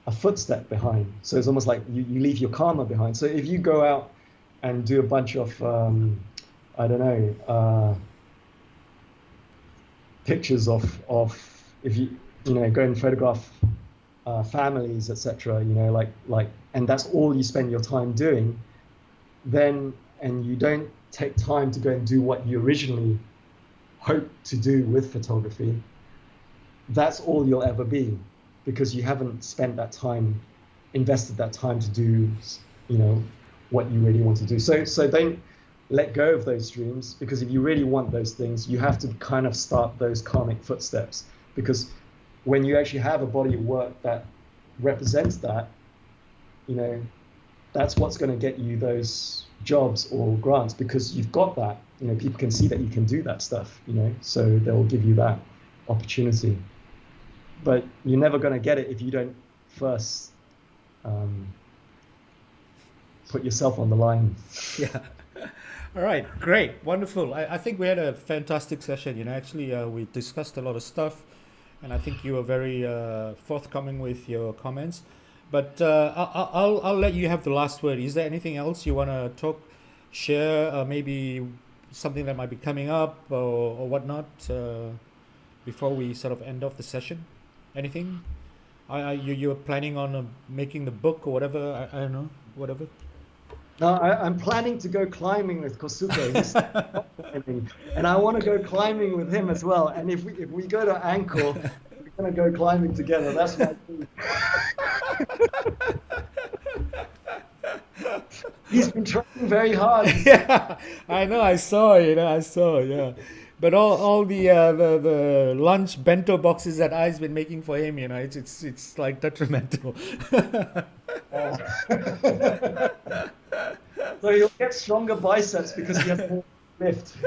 S2: a footstep behind. So it's almost like you leave your karma behind. So if you go out and do a bunch of, I don't know, pictures of if you go and photograph families, etc., and that's all you spend your time doing, then, and you don't take time to go and do what you originally hoped to do with photography, that's all you'll ever be, because you haven't spent that time, invested that time to do, what you really want to do. So don't let go of those dreams, because if you really want those things, you have to kind of start those karmic footsteps, because when you actually have a body of work that represents that, that's what's going to get you those jobs or grants, because you've got that. People can see that you can do that stuff, so they'll give you that opportunity. But you're never going to get it if you don't first put yourself on the line.
S1: Yeah. All right, great, wonderful. I think we had a fantastic session. Actually, we discussed a lot of stuff, and I think you were very forthcoming with your comments. But I'll let you have the last word. Is there anything else you want to share, maybe something that might be coming up or whatnot, before we sort of end off the session? Anything? You're planning on making the book or whatever? I don't know, whatever.
S2: No, I'm planning to go climbing with Kosuke. And I want to go climbing with him as well. And if we go to Angkor, we're going to go climbing together. That's my thing. He's been training very hard.
S1: Yeah, I know. I saw. Yeah. But all the lunch bento boxes that I's been making for him, it's like detrimental.
S2: So he'll get stronger biceps because he has more lift.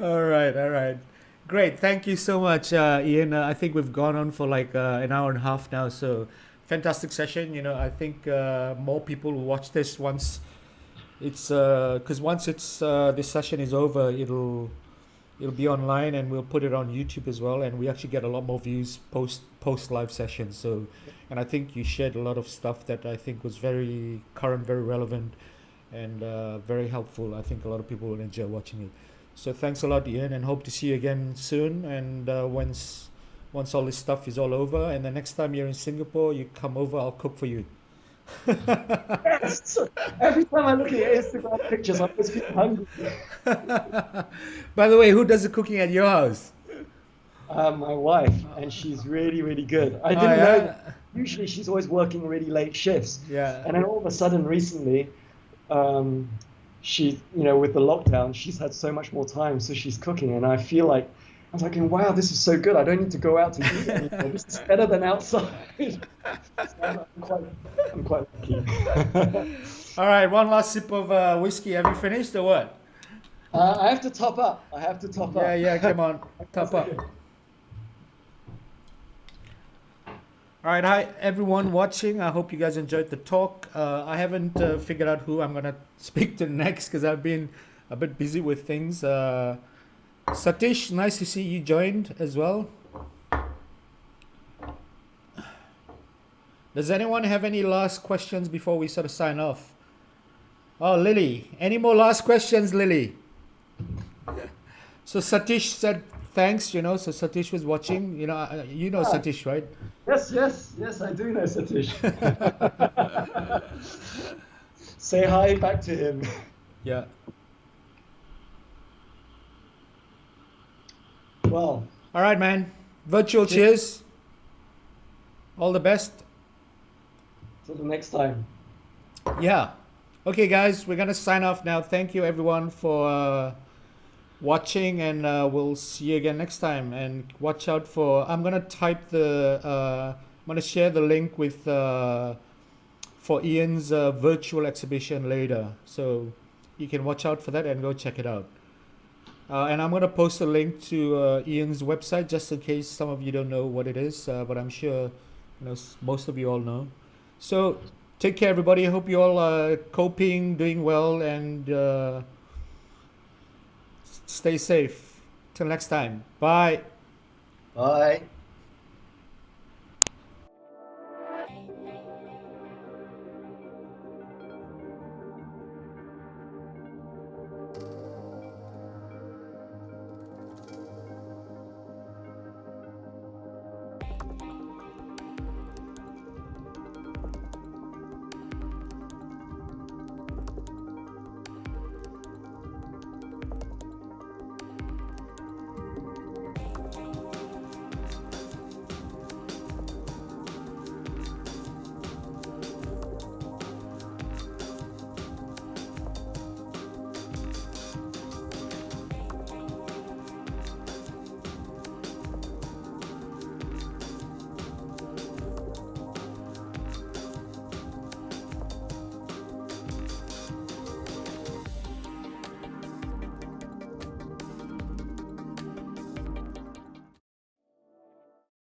S1: All right. Great. Thank you so much, Ian. I think we've gone on for like an hour and a half now. So fantastic session. I think more people will watch this once it's because once it's this session is over, it'll be online, and we'll put it on YouTube as well. And we actually get a lot more views post live session. So, and I think you shared a lot of stuff that I think was very current, very relevant, and very helpful. I think a lot of people will enjoy watching it. So thanks a lot, Ian, and hope to see you again soon. And once all this stuff is all over, and the next time you're in Singapore, you come over, I'll cook for you.
S2: Yes. Every time I look at your Instagram pictures, I always feel hungry.
S1: By the way, who does the cooking at your house?
S2: My wife, and she's really, really good. I didn't know that. Usually she's always working really late shifts.
S1: Yeah.
S2: And then all of a sudden recently, she, with the lockdown, she's had so much more time, so she's cooking, and I feel like, I was like, wow, this is so good. I don't need to go out to eat anymore. This is better than outside. So I'm quite lucky.
S1: All right, one last sip of whiskey. Have you finished or what?
S2: I have to top up.
S1: Yeah, come on, top up. All right, hi everyone watching. I hope you guys enjoyed the talk. I haven't figured out who I'm gonna speak to next because I've been a bit busy with things. Satish, nice to see you joined as well. Does anyone have any last questions before we sort of sign off? Oh, Lily, any more last questions, Lily? So Satish said thanks, so Satish was watching, Satish, right?
S2: Yes, I do know Satish. Say hi back to him.
S1: Yeah.
S2: Well.
S1: All right, man. Virtual cheers. All the best.
S2: Till the next time.
S1: Yeah. Okay, guys, we're gonna sign off now. Thank you, everyone, for watching, and we'll see you again next time. And watch out for. I'm gonna type the. I'm gonna share the link with for Ian's virtual exhibition later, so you can watch out for that and go check it out. And I'm gonna post a link to Ian's website just in case some of you don't know what it is, but I'm sure most of you all know. So take care, everybody. I hope you all are coping, doing well, and stay safe. Till next time. Bye.
S2: Bye.